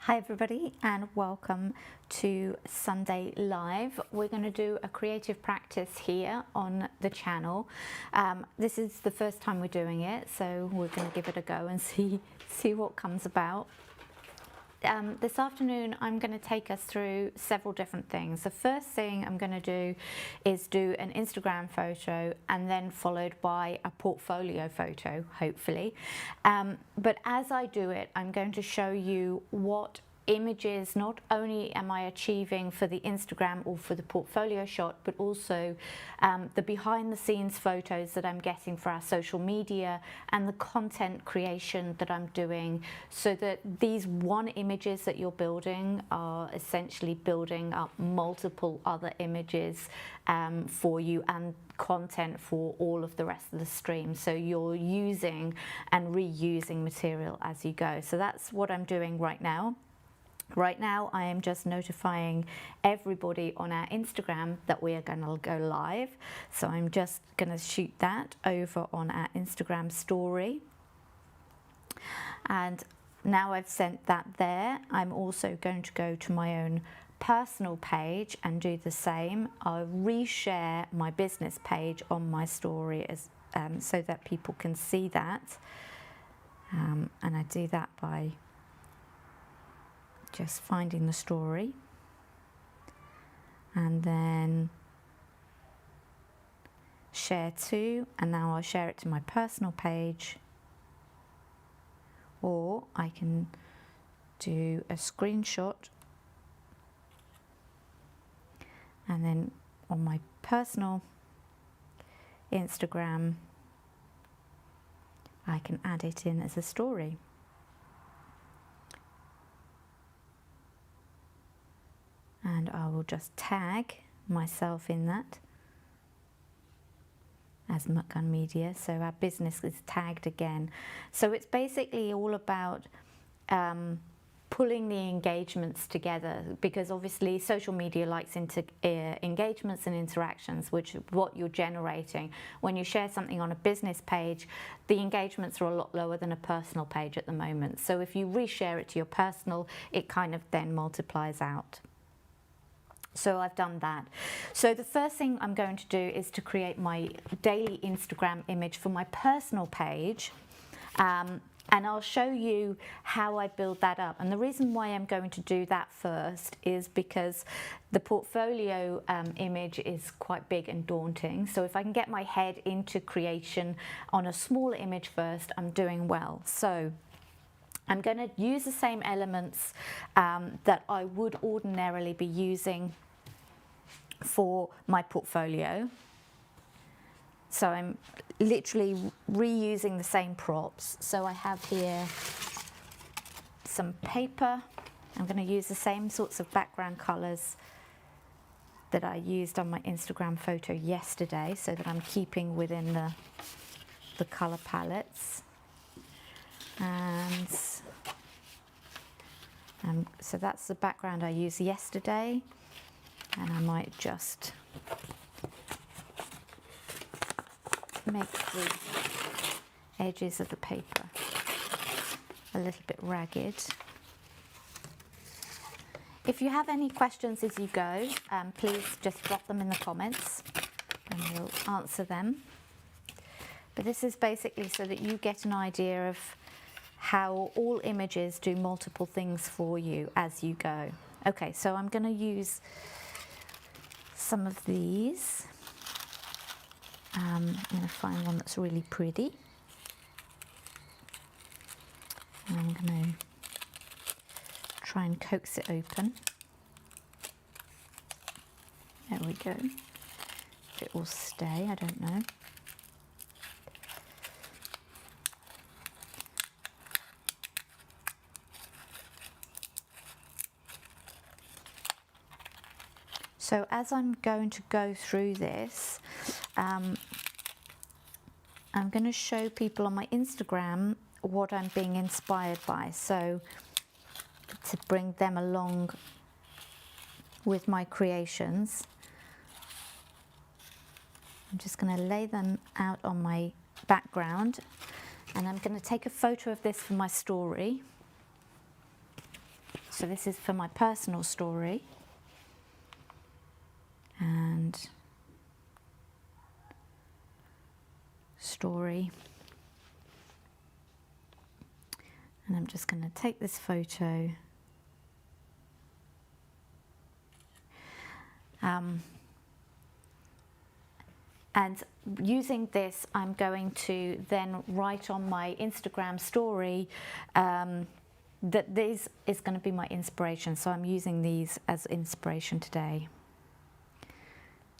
Hi everybody and welcome to Sunday Live. We're going to do a creative practice here on the channel. This is the first time we're doing it, so we're going to give it a go and see what comes about. This afternoon I'm going to take us through several different things. The first thing I'm going to do is do an Instagram photo and then followed by a portfolio photo, hopefully. But as I do it, I'm going to show you what images not only am I achieving for the Instagram or for the portfolio shot, but also the behind the scenes photos that I'm getting for our social media and the content creation that I'm doing, so that these one images that you're building are essentially building up multiple other images for you and content for all of the rest of the stream. So you're using and reusing material as you go. So that's what I'm doing right now. Right now, I am just notifying everybody on our Instagram that we are going to go live. So I'm just going to shoot that over on our Instagram story. And now I've sent that there, I'm also going to go to my own personal page and do the same. I'll reshare my business page on my story as so that people can see that. And I do that by just finding the story and then share to, and now I'll share it to my personal page, or I can do a screenshot and then on my personal Instagram I can add it in as a story. And I will just tag myself in that as Mukkan Media, so our business is tagged again. So it's basically all about pulling the engagements together, because obviously social media likes engagements and interactions, which is what you're generating. When you share something on a business page, the engagements are a lot lower than a personal page at the moment. So if you reshare it to your personal, it kind of then multiplies out. So I've done that. So the first thing I'm going to do is to create my daily Instagram image for my personal page. And I'll show you how I build that up. And the reason why I'm going to do that first is because the portfolio image is quite big and daunting. So if I can get my head into creation on a small image first, I'm doing well. So I'm going to use the same elements that I would ordinarily be using for my portfolio. So I'm literally reusing the same props. So I have here some paper. I'm going to use the same sorts of background colors that I used on my Instagram photo yesterday, so that I'm keeping within the color palettes. And so that's the background I used yesterday, and I might just make the edges of the paper a little bit ragged. If you have any questions as you go, please just drop them in the comments and we'll answer them. But this is basically so that you get an idea of how all images do multiple things for you as you go. Okay, so I'm going to use some of these. I'm going to find one that's really pretty. And I'm going to try and coax it open. There we go. If it will stay, I don't know. So as I'm going to go through this, I'm going to show people on my Instagram what I'm being inspired by, so to bring them along with my creations. I'm just going to lay them out on my background, and I'm going to take a photo of this for my story. So this is for my personal story. And story. And I'm just going to take this photo. And using this, I'm going to then write on my Instagram story that this is going to be my inspiration. So I'm using these as inspiration today.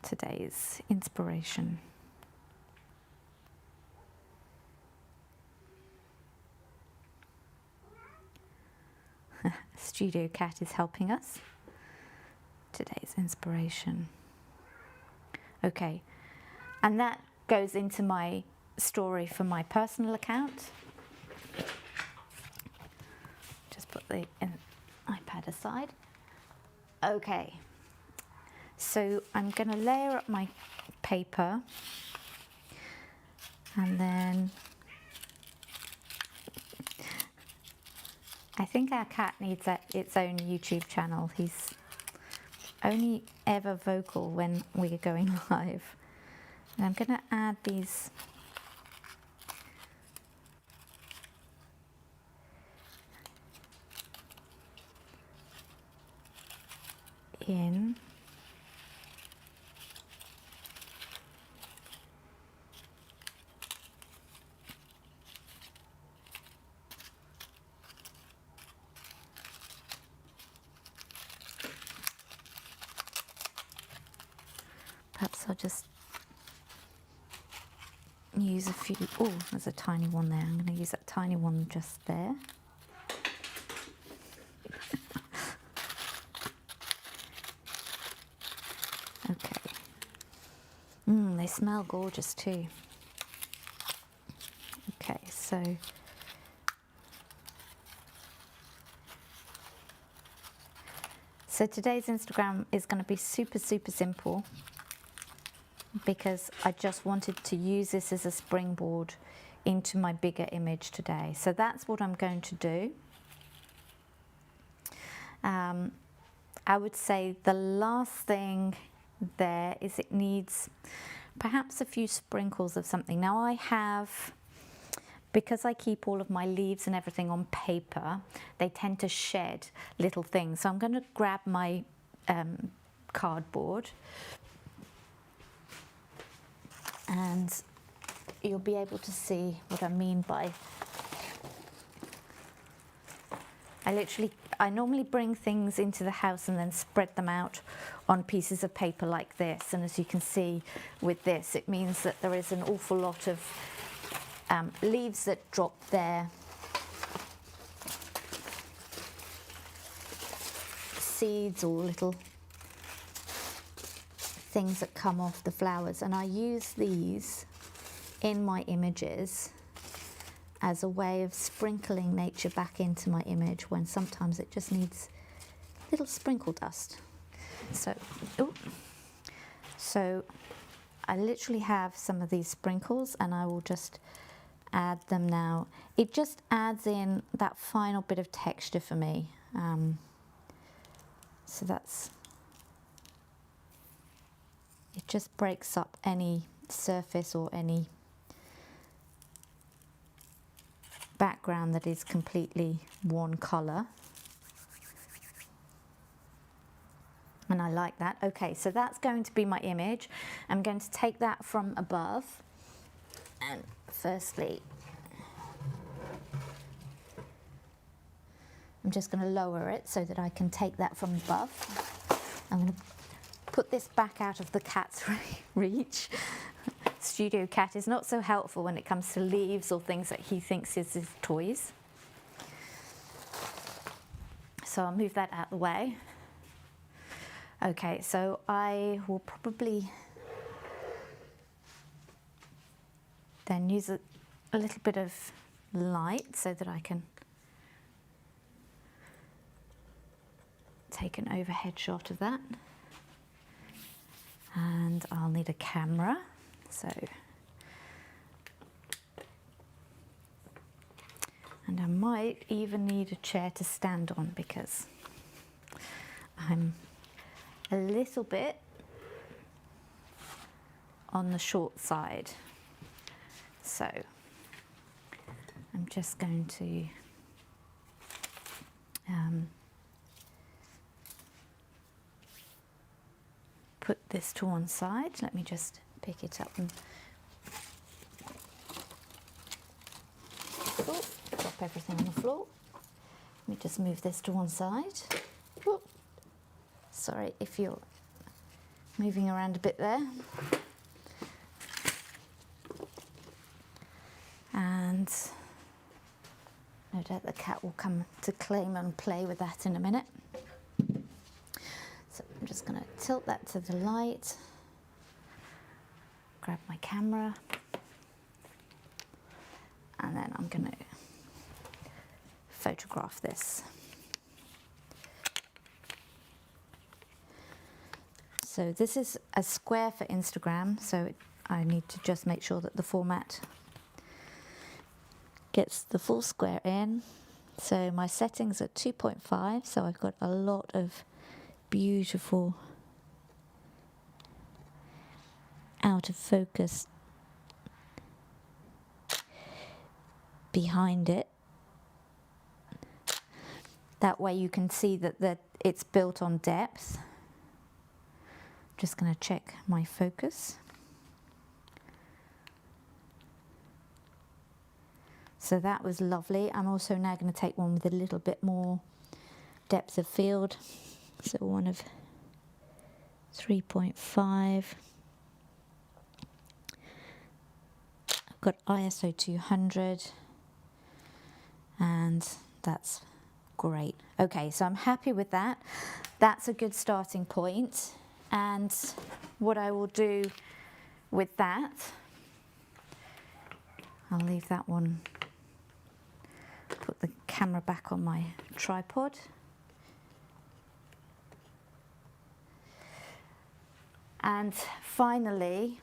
Today's inspiration. Studio Cat is helping us. Today's inspiration. Okay, and that goes into my story for my personal account. Just put the iPad aside. Okay, so I'm going to layer up my paper, and then I think our cat needs its own YouTube channel. He's only ever vocal when we're going live. And I'm going to add these in. Perhaps I'll just use a few. Oh, there's a tiny one there. I'm going to use that tiny one just there. Okay. They smell gorgeous too. Okay, so today's Instagram is going to be super, super simple, because I just wanted to use this as a springboard into my bigger image today. So that's what I'm going to do. I would say the last thing there is it needs perhaps a few sprinkles of something. Now I have, because I keep all of my leaves and everything on paper, they tend to shed little things. So I'm going to grab my cardboard, and you'll be able to see what I mean by, I normally bring things into the house and then spread them out on pieces of paper like this, and as you can see with this, it means that there is an awful lot of leaves that drop there, seeds or little things that come off the flowers, and I use these in my images as a way of sprinkling nature back into my image when sometimes it just needs little sprinkle dust. So I literally have some of these sprinkles, and I will just add them now. It just adds in that final bit of texture for me. So it just breaks up any surface or any background that is completely one colour. And I like that. Okay, so that's going to be my image. I'm going to take that from above, and firstly I'm just going to lower it so that I can take that from above. I'm going to put this back out of the cat's reach. Studio Cat is not so helpful when it comes to leaves or things that he thinks is his toys. So I'll move that out of the way. Okay, so I will probably then use a little bit of light so that I can take an overhead shot of that. And I'll need a camera, and I might even need a chair to stand on, because I'm a little bit on the short side. So I'm just going to put this to one side. Let me just pick it up and drop everything on the floor. Let me just move this to one side. Ooh. Sorry if you're moving around a bit there. And no doubt the cat will come to claim and play with that in a minute. So I'm just going to tilt that to the light, grab my camera, and then I'm going to photograph this. So this is a square for Instagram, so I need to just make sure that the format gets the full square in. So my settings are 2.5, so I've got a lot of beautiful out of focus behind it. That way you can see that it's built on depth. Just going to check my focus. So that was lovely. I'm also now going to take one with a little bit more depth of field. So one of 3.5. I've got ISO 200, and that's great. Okay, so I'm happy with that. That's a good starting point. And what I will do with that, I'll leave that one, put the camera back on my tripod. And finally,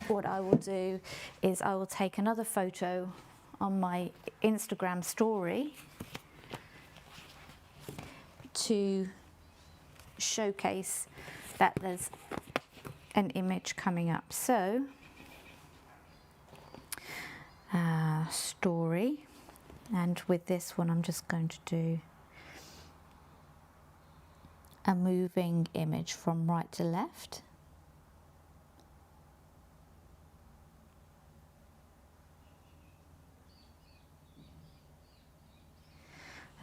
what I will do is I will take another photo on my Instagram story to showcase that there's an image coming up. So, story, and with this one I'm just going to do a moving image from right to left.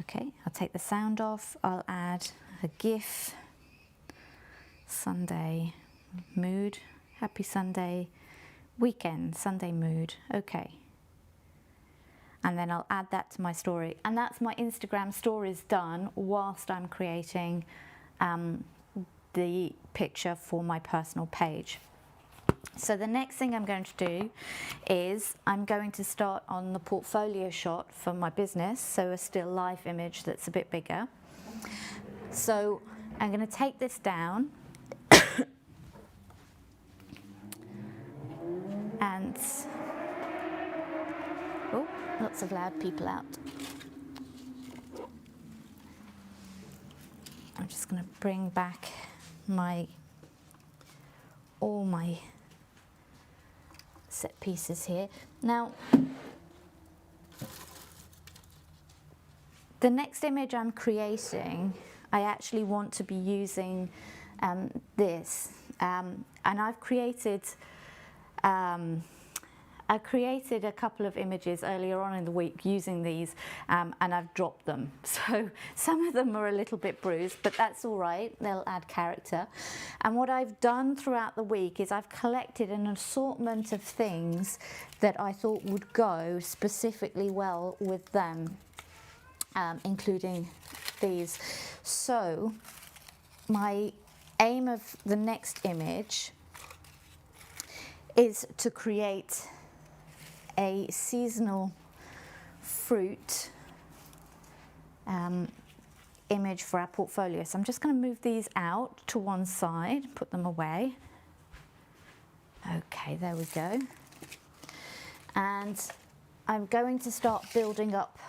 Okay, I'll take the sound off, I'll add a GIF. Sunday mood, happy Sunday, weekend, Sunday mood, okay. And then I'll add that to my story. And that's my Instagram stories done whilst I'm creating the picture for my personal page. So the next thing I'm going to do is I'm going to start on the portfolio shot for my business, so a still life image that's a bit bigger. So I'm going to take this down and, oh, lots of loud people out. I'm just going to bring back all my set pieces here. Now, the next image I'm creating, I actually want to be using this, and I've created a couple of images earlier on in the week using these, and I've dropped them. So some of them are a little bit bruised, but that's all right, they'll add character. And what I've done throughout the week is I've collected an assortment of things that I thought would go specifically well with them, including these. So my aim of the next image is to create a seasonal fruit image for our portfolio. So I'm just going to move these out to one side, put them away. Okay, there we go. And I'm going to start building up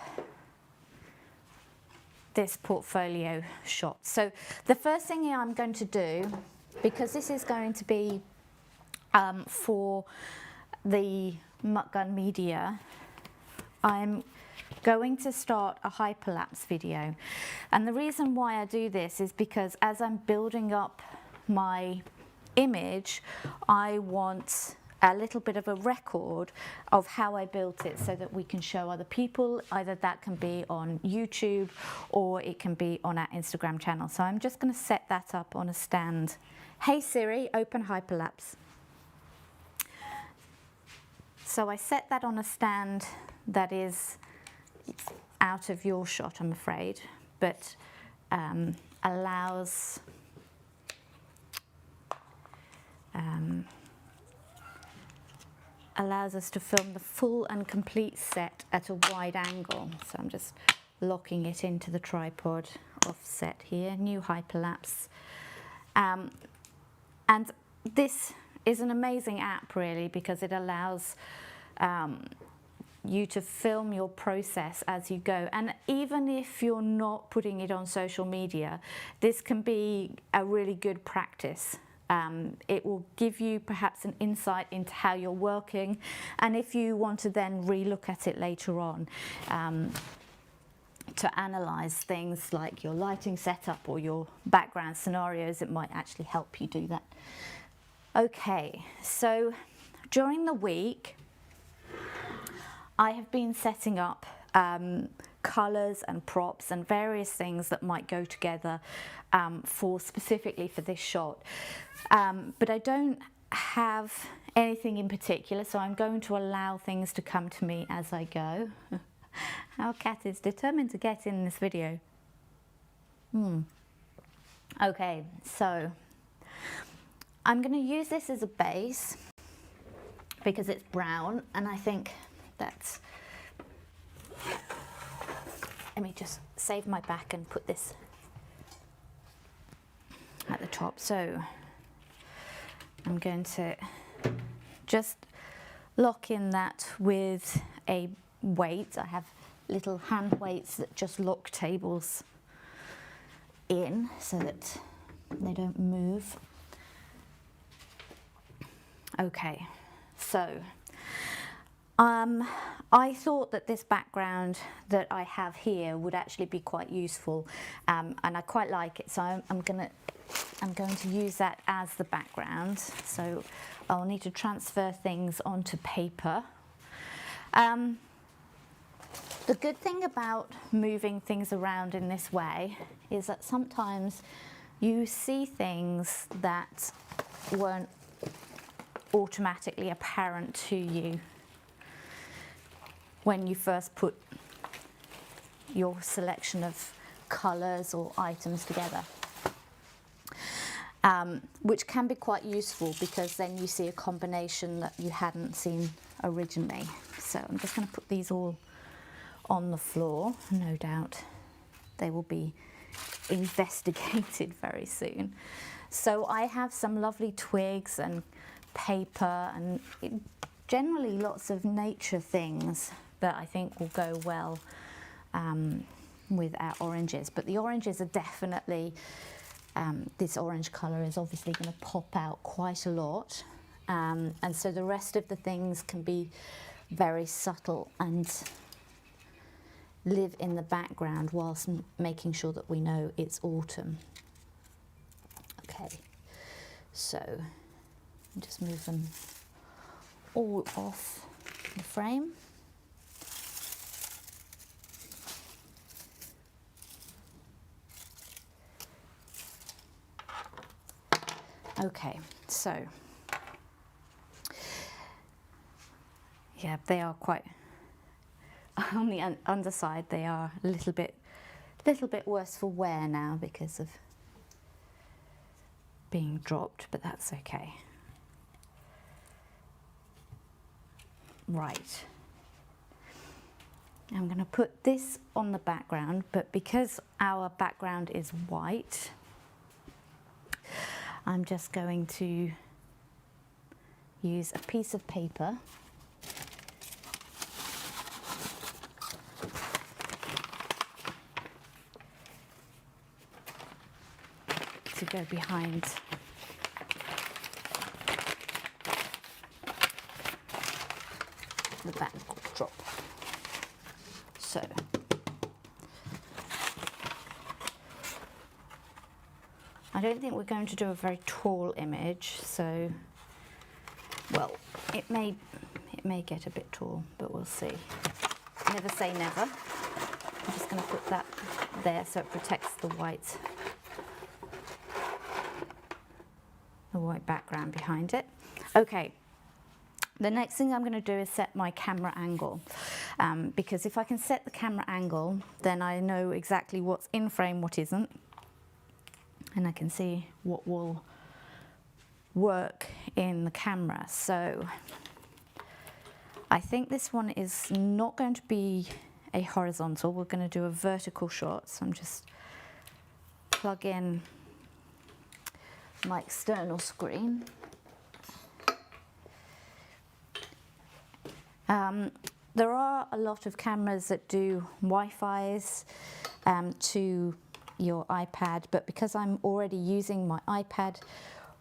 this portfolio shot. So the first thing I'm going to do, because this is going to be for the Mutgun Media, I'm going to start a hyperlapse video. And the reason why I do this is because as I'm building up my image, I want a little bit of a record of how I built it so that we can show other people. Either that can be on YouTube or it can be on our Instagram channel. So I'm just going to set that up on a stand. Hey Siri, open hyperlapse. So I set that on a stand that is out of your shot, I'm afraid, but allows us to film the full and complete set at a wide angle. So I'm just locking it into the tripod offset here, new hyperlapse. And this is an amazing app really, because it allows you to film your process as you go. And even if you're not putting it on social media, this can be a really good practice. It will give you perhaps an insight into how you're working, and if you want to then re-look at it later on to analyse things like your lighting setup or your background scenarios, it might actually help you do that. Okay, so during the week I have been setting up colours and props and various things that might go together specifically for this shot. But I don't have anything in particular, so I'm going to allow things to come to me as I go. Our cat is determined to get in this video. Okay, so I'm going to use this as a base because it's brown, and I think that's... Let me just save my back and put this at the top. So I'm going to just lock in that with a weight. I have little hand weights that just lock tables in so that they don't move. Okay, so I thought that this background that I have here would actually be quite useful, and I quite like it, so I'm going to use that as the background. So I'll need to transfer things onto paper. The good thing about moving things around in this way is that sometimes you see things that weren't automatically apparent to you when you first put your selection of colours or items together, which can be quite useful because then you see a combination that you hadn't seen originally. So I'm just going to put these all on the floor. No doubt they will be investigated very soon. So I have some lovely twigs and paper and generally lots of nature things that I think will go well with our oranges. But the oranges are definitely, this orange colour is obviously going to pop out quite a lot. And so the rest of the things can be very subtle and live in the background whilst making sure that we know it's autumn. Okay, so just move them all off the frame. Okay, so yeah, they are quite, on the underside they are a little bit worse for wear now because of being dropped, but that's okay. Right, I'm going to put this on the background, but because our background is white, I'm just going to use a piece of paper to go behind. The backdrop. So I don't think we're going to do a very tall image, so well, it may get a bit tall, but we'll see. Never say never. I'm just going to put that there so it protects the white background behind it. Okay. The next thing I'm going to do is set my camera angle, because if I can set the camera angle, then I know exactly what's in frame, what isn't, and I can see what will work in the camera. So I think this one is not going to be a horizontal, we're going to do a vertical shot. So I'm just plug in my external screen. There are a lot of cameras that do Wi-Fi's to your iPad, but because I'm already using my iPad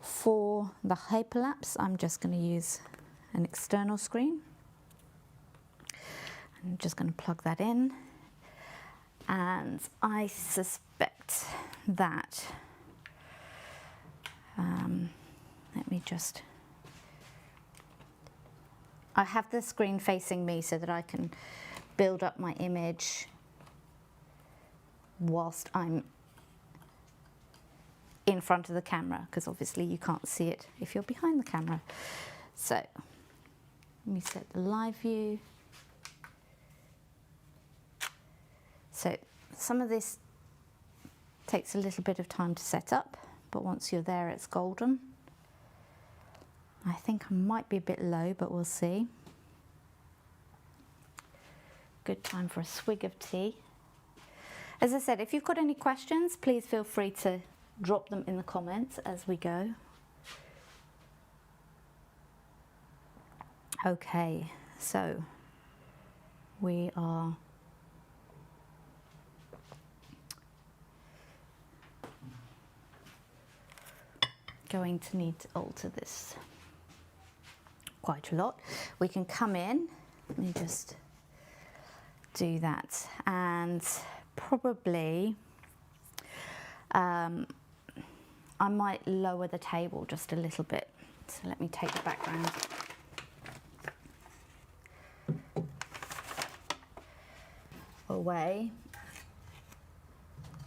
for the hyperlapse, I'm just going to use an external screen. I'm just going to plug that in, and I suspect that, let me just, I have the screen facing me so that I can build up my image whilst I'm in front of the camera, because obviously you can't see it if you're behind the camera. So let me set the live view. So some of this takes a little bit of time to set up, but once you're there, it's golden. I think I might be a bit low, but we'll see. Good time for a swig of tea. As I said, if you've got any questions, please feel free to drop them in the comments as we go. Okay, so we are going to need to alter this quite a lot. We can come in, let me just do that, and probably I might lower the table just a little bit. So let me take the background away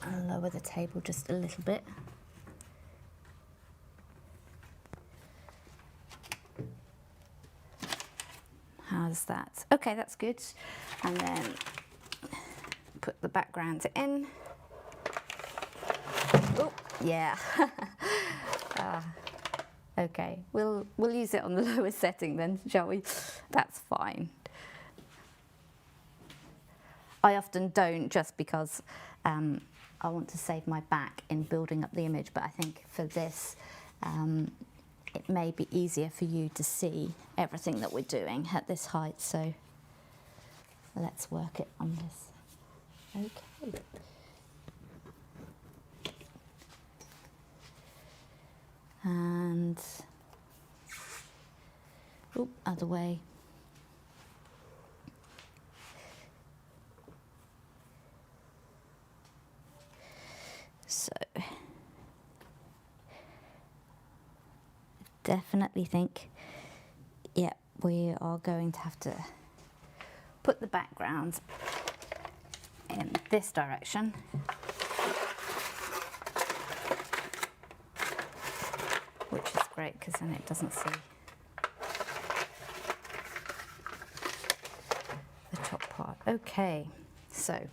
and lower the table just a little bit. How's that? Okay, that's good. And then put the background in. Oh, yeah. Okay, we'll use it on the lowest setting then, shall we? That's fine. I often don't, just because I want to save my back in building up the image, but I think for this it may be easier for you to see everything that we're doing at this height, so let's work it on this. Okay. And, oh, other way. So, definitely think, yeah, we are going to have to put the background in this direction. Which is great, because then it doesn't see the top part. Okay, so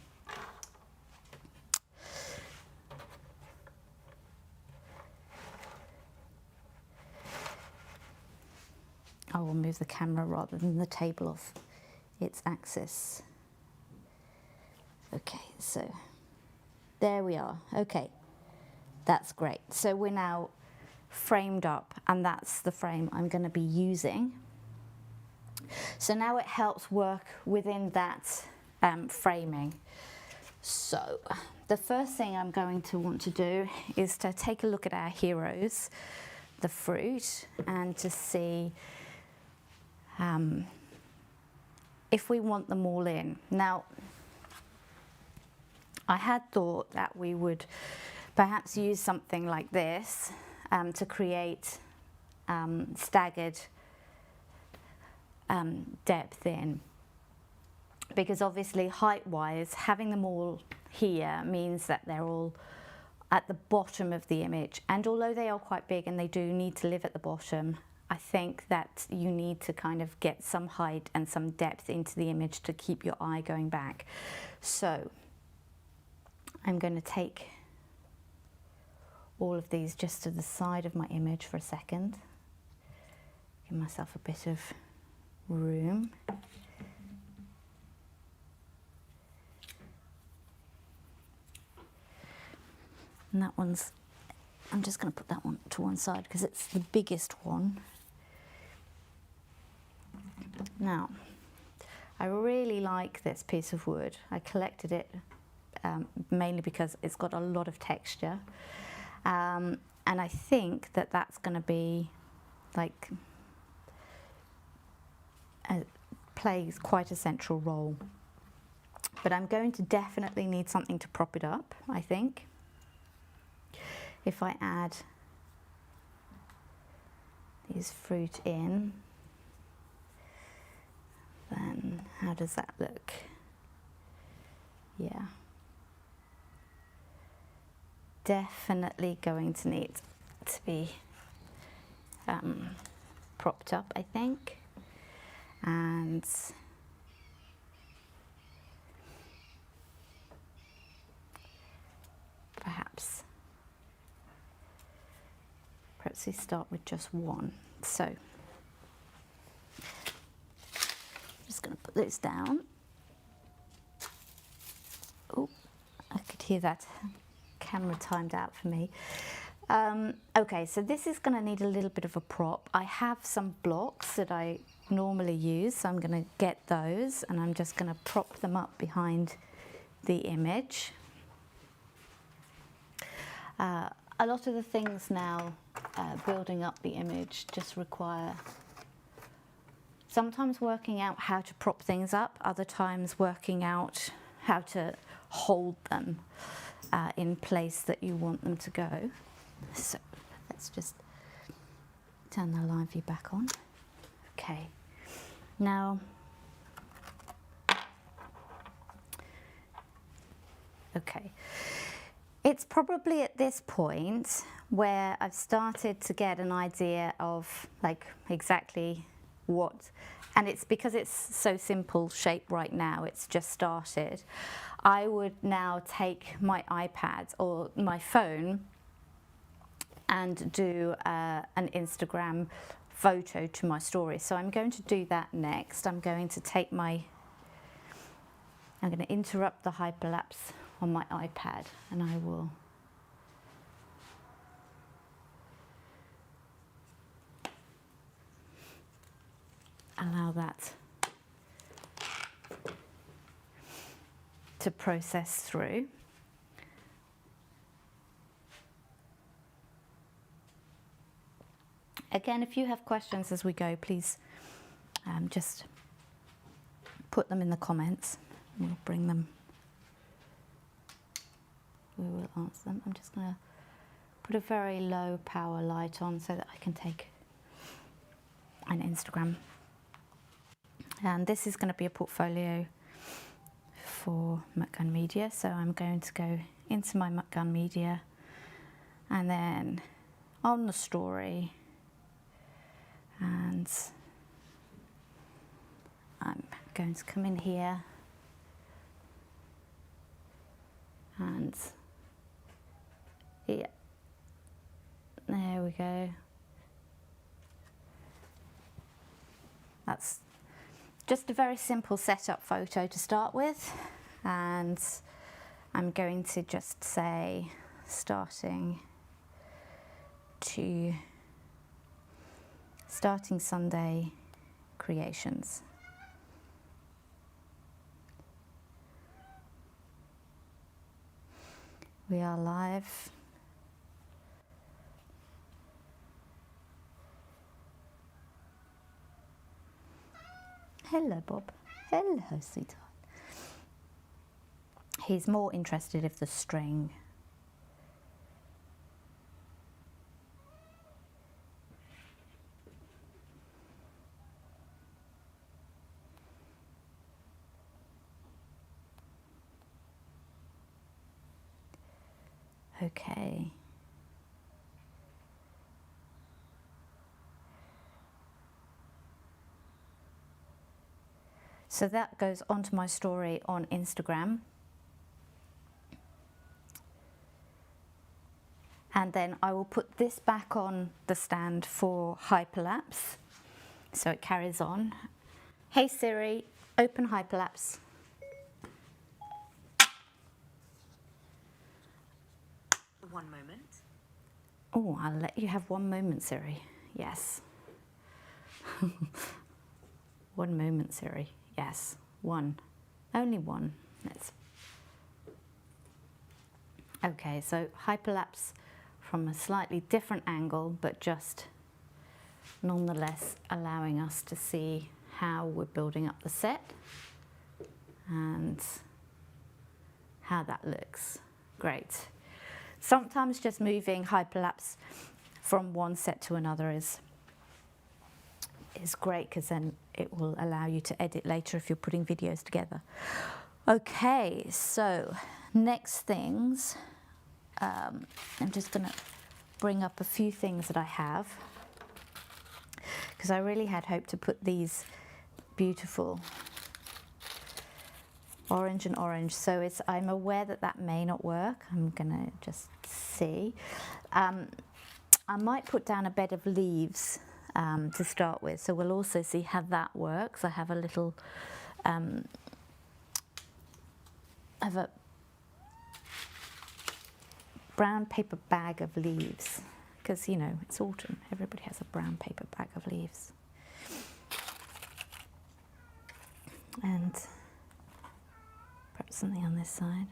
I will move the camera rather than the table off its axis. Okay, so there we are. Okay, that's great. So we're now framed up, and that's the frame I'm going to be using. So now it helps work within that framing. So the first thing I'm going to want to do is to take a look at our heroes, the fruit, and to see if we want them all in. Now, I had thought that we would perhaps use something like this to create staggered depth in, because obviously height-wise, having them all here means that they're all at the bottom of the image, and although they are quite big and they do need to live at the bottom, I think that you need to kind of get some height and some depth into the image to keep your eye going back. So I'm going to take all of these just to the side of my image for a second, give myself a bit of room. And that one's, I'm just going to put that one to one side because it's the biggest one. Now, I really like this piece of wood. I collected it mainly because it's got a lot of texture. And I think that that's going to be like, plays quite a central role. But I'm going to definitely need something to prop it up, I think. If I add these fruit in, then how does that look? Yeah. Definitely going to need to be propped up, I think. And perhaps we start with just one. So I'm just going to put this down. Oh, I could hear that camera timed out for me. Okay, so this is going to need a little bit of a prop. I have some blocks that I normally use, so I'm going to get those and I'm just going to prop them up behind the image. A lot of the things now building up the image just require sometimes working out how to prop things up, other times working out how to hold them in place that you want them to go. So let's just turn the live view back on. Okay, now, okay. It's probably at this point where I've started to get an idea of like exactly what, and it's because it's so simple shape right now, it's just started. I would now take my iPad or my phone and do an Instagram photo to my story. So I'm going to do that next. I'm going to take I'm going to interrupt the hyperlapse on my iPad and I will allow that to process through. Again, if you have questions as we go, please just put them in the comments and we'll bring them. We will answer them. I'm just going to put a very low power light on so that I can take an Instagram. And this is going to be a portfolio for Mutgun Media. So I'm going to go into my Mutgun Media and then on the story, and I'm going to come in here and yeah, there we go. That's just a very simple setup photo to start with, and I'm going to just say starting Sunday creations. We are live. Hello, Bob. Hello, sweetheart. He's more interested in the string. Okay. So that goes onto my story on Instagram. And then I will put this back on the stand for hyperlapse. So it carries on. Hey Siri, open hyperlapse. One moment. Oh, I'll let you have one moment, Siri. Yes. 1 moment, Siri. Yes. One. Only one. Let's. Okay, so hyperlapse from a slightly different angle, but just nonetheless allowing us to see how we're building up the set and how that looks. Great. Sometimes just moving hyperlapse from one set to another is great, because then it will allow you to edit later if you're putting videos together. Okay, so next things, I'm just going to bring up a few things that I have, because I really had hoped to put these beautiful orange and orange, so I'm aware that that may not work. I'm gonna just see. I might put down a bed of leaves to start with, so we'll also see how that works. I have a little have a brown paper bag of leaves, because you know it's autumn, everybody has a brown paper bag of leaves. And perhaps something on this side.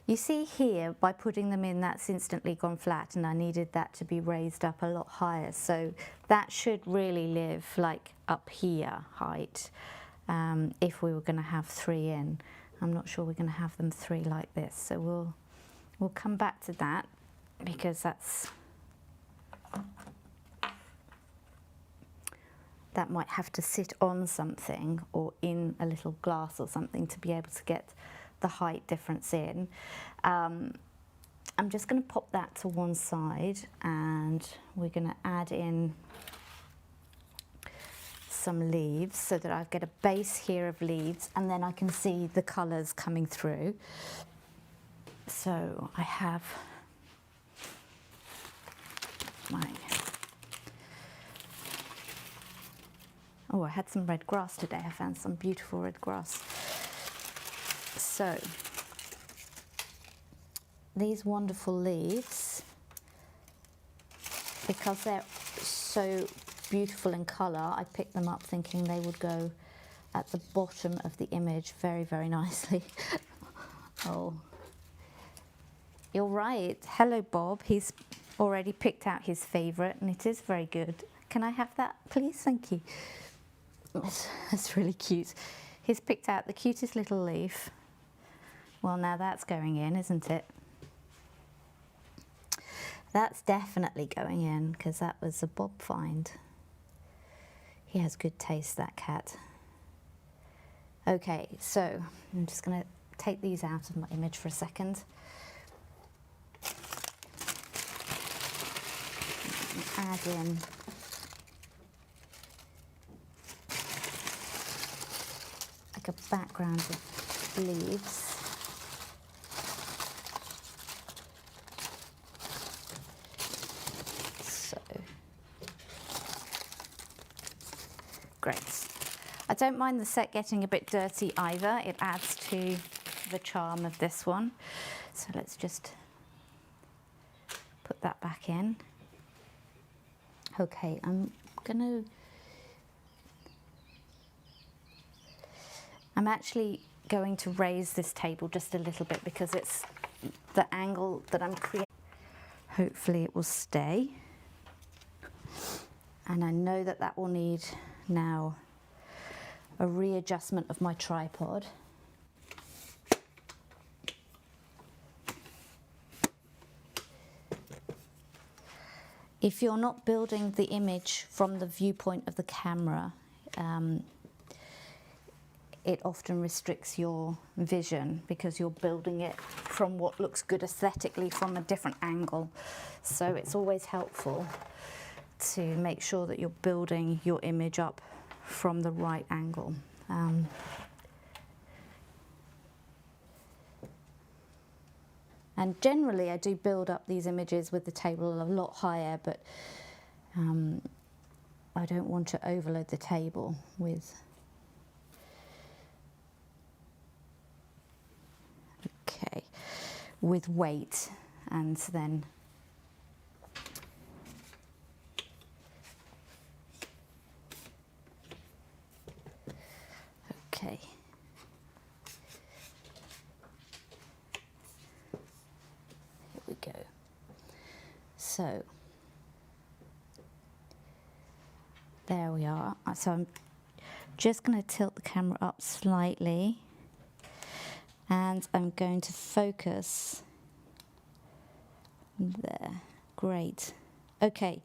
You see here, by putting them in, that's instantly gone flat, and I needed that to be raised up a lot higher. So that should really live like up here height if we were going to have 3 in. I'm not sure we're going to have them 3 like this. So we'll come back to that, because that might have to sit on something or in a little glass or something to be able to get the height difference in. I'm just going to pop that to one side, and we're going to add in some leaves so that I get a base here of leaves, and then I can see the colours coming through. So I have my... Oh, I had some red grass today. I found some beautiful red grass. So, these wonderful leaves, because they're so beautiful in colour, I picked them up thinking they would go at the bottom of the image very, very nicely. Oh, you're right. Hello, Bob. He's already picked out his favourite, and it is very good. Can I have that, please? Thank you. That's really cute. He's picked out the cutest little leaf. Well, now that's going in, isn't it? That's definitely going in, because that was a Bob find. He has good taste, that cat. Okay, so I'm just going to take these out of my image for a second. Add in like a background of leaves. So, great. I don't mind the set getting a bit dirty either. It adds to the charm of this one. So let's just put that back in. Okay, I'm going to I'm actually going to raise this table just a little bit because it's the angle that I'm creating. Hopefully it will stay. And I know that that will need now a readjustment of my tripod. If you're not building the image from the viewpoint of the camera, it often restricts your vision because you're building it from what looks good aesthetically from a different angle. So it's always helpful to make sure that you're building your image up from the right angle. And generally I do build up these images with the table a lot higher, but I don't want to overload the table with weight, and then okay. Here we go. So there we are. So I'm just going to tilt the camera up slightly, and I'm going to focus there. Great. Okay,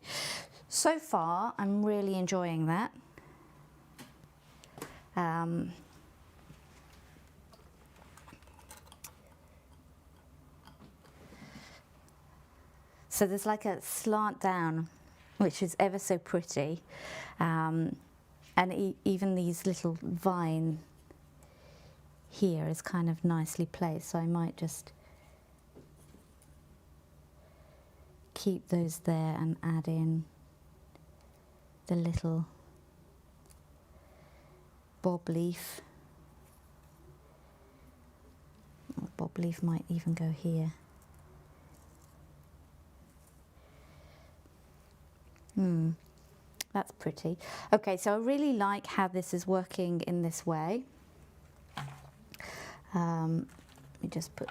so far I'm really enjoying that. So there's like a slant down, which is ever so pretty, and even these little vine here is kind of nicely placed, so I might just keep those there and add in the little bob leaf. The bob leaf might even go here. That's pretty. Okay, so I really like how this is working in this way. Let me just put,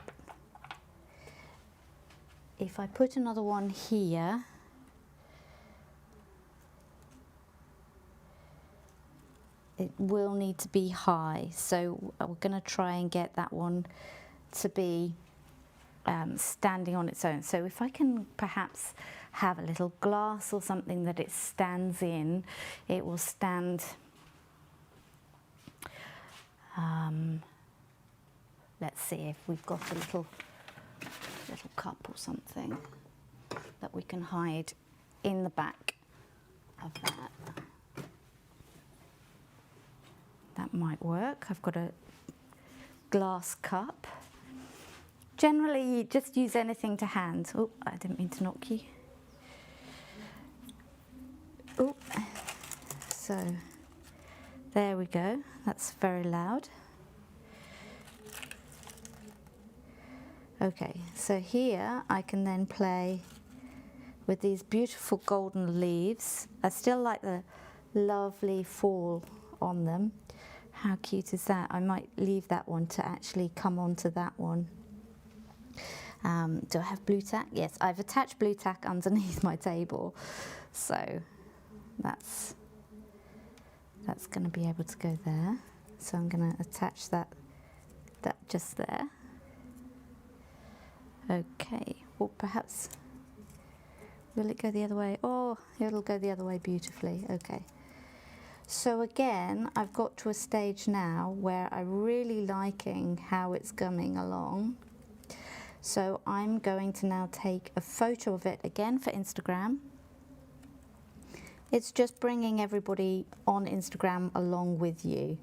if I put another one here, it will need to be high, so we're going to try and get that one to be standing on its own. So if I can perhaps have a little glass or something that it stands in, it will stand, let's see if we've got a little cup or something that we can hide in the back of that. That might work. I've got a glass cup. Generally, just use anything to hand. Oh, I didn't mean to knock you. Oh, so there we go. That's very loud. Okay, so here I can then play with these beautiful golden leaves. I still like the lovely fall on them. How cute is that? I might leave that one to actually come onto that one. Do I have blue tack? Yes, I've attached blue tack underneath my table, so that's going to be able to go there. So I'm going to attach that just there. Okay, or perhaps, will it go the other way? Oh, it'll go the other way beautifully. Okay. So again, I've got to a stage now where I'm really liking how it's coming along. So I'm going to now take a photo of it again for Instagram. It's just bringing everybody on Instagram along with you.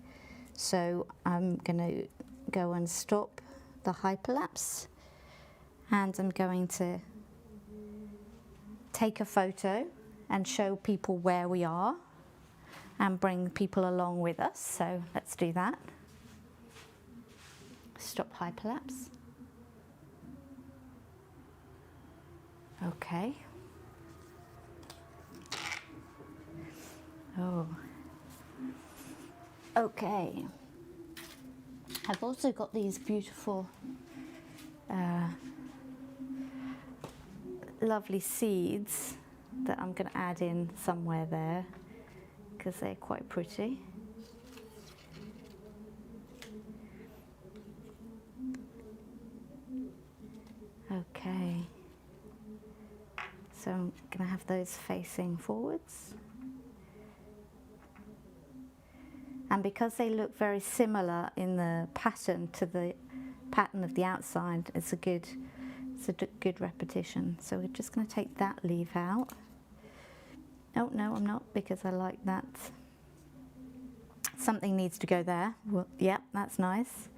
So I'm going to go and stop the hyperlapse, and I'm going to take a photo and show people where we are and bring people along with us. So let's do that. Stop hyperlapse. Okay. Oh. Okay. I've also got these beautiful, lovely seeds that I'm going to add in somewhere there because they're quite pretty. Okay, so I'm going to have those facing forwards. And because they look very similar in the pattern to the pattern of the outside, it's a good repetition. So we're just going to take that leaf out. Oh, no, I'm not, because I like that. Something needs to go there. Well, yeah, that's nice.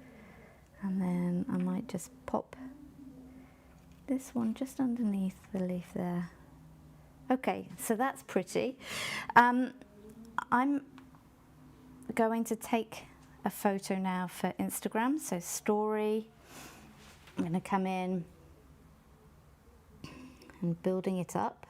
And then I might just pop this one just underneath the leaf there. Okay, so that's pretty. I'm going to take a photo now for Instagram. So story, I'm going to come in and building it up.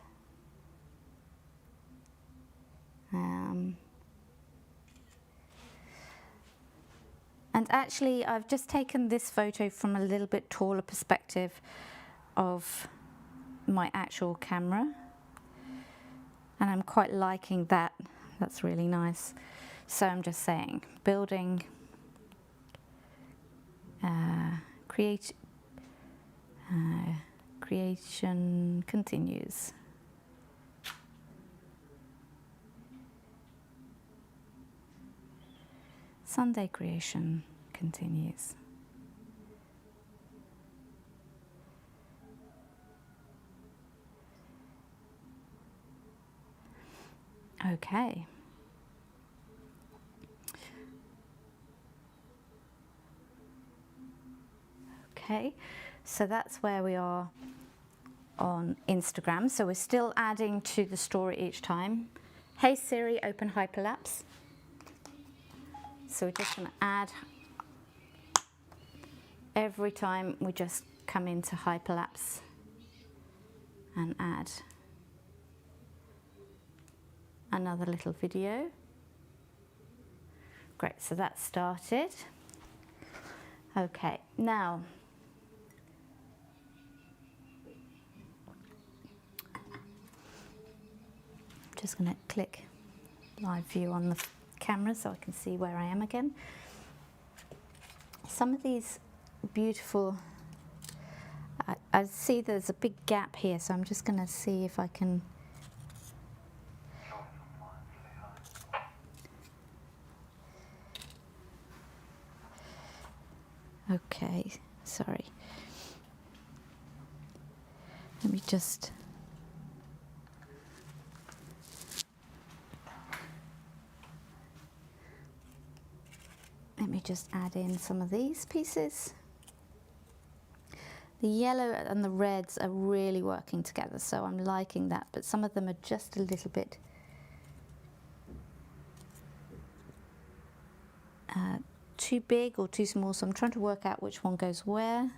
And actually, I've just taken this photo from a little bit taller perspective of my actual camera. And I'm quite liking that. That's really nice. So I'm just saying, building, creation continues. Sunday creation continues. Okay. Okay, so that's where we are on Instagram. So we're still adding to the story each time. Hey Siri, open hyperlapse. So we're just going to add every time we just come into hyperlapse and add another little video. Great, so that started. Okay, now just going to click live view on the camera so I can see where I am again. Some of these beautiful, I see there's a big gap here, so I'm just going to see if I can okay, sorry. Let me just add in some of these pieces. The yellow and the reds are really working together, so I'm liking that, but some of them are just a little bit too big or too small, so I'm trying to work out which one goes where.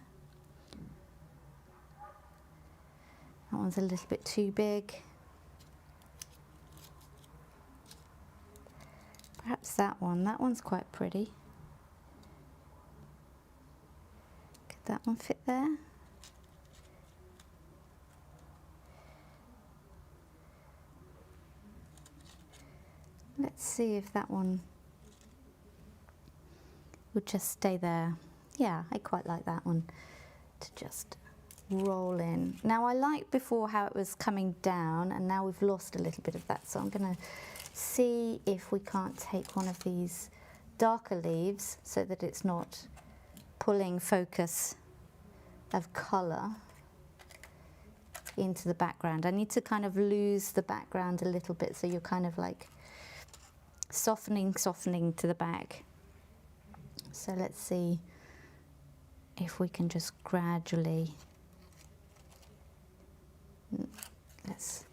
That one's a little bit too big. Perhaps that one's quite pretty. Could that one fit there? Let's see if that one would just stay there. Yeah, I quite like that one to just roll in. Now I liked before how it was coming down, and now we've lost a little bit of that, so I'm going to see if we can't take one of these darker leaves so that it's not pulling focus of colour into the background. I need to kind of lose the background a little bit, so you're kind of like softening to the back. So let's see if we can just gradually, let's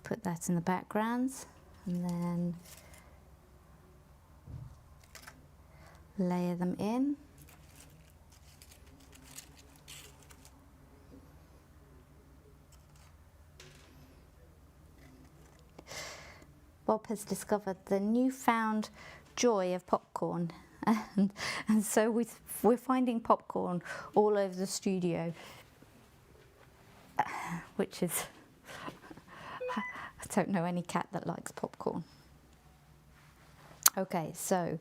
put that in the background and then layer them in. Bob has discovered the newfound joy of popcorn. And so we're finding popcorn all over the studio, which is, I don't know any cat that likes popcorn. Okay, so,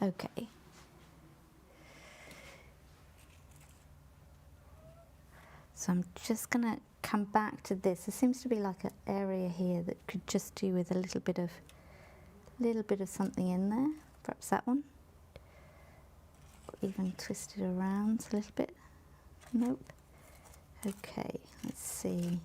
okay. So I'm just going to come back to this. There seems to be like an area here that could just do with a little bit of something in there. Perhaps that one. Or even twist it around a little bit. Nope. Okay, let's see.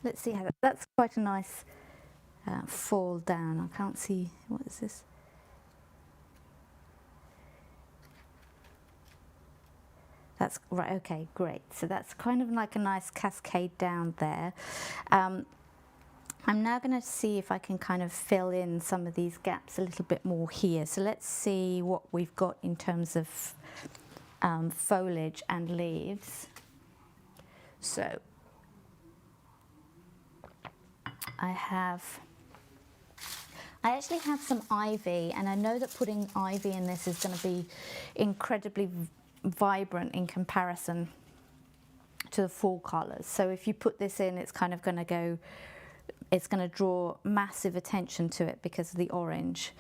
Let's see how that's quite a nice fall down. I can't see, what is this? That's right, okay, great. So that's kind of like a nice cascade down there. I'm now going to see if I can kind of fill in some of these gaps a little bit more here. So let's see what we've got in terms of foliage and leaves. So I actually have some ivy, and I know that putting ivy in this is going to be incredibly vibrant in comparison to the fall colours. So if you put this in, it's kind of going to go, it's going to draw massive attention to it because of the orange.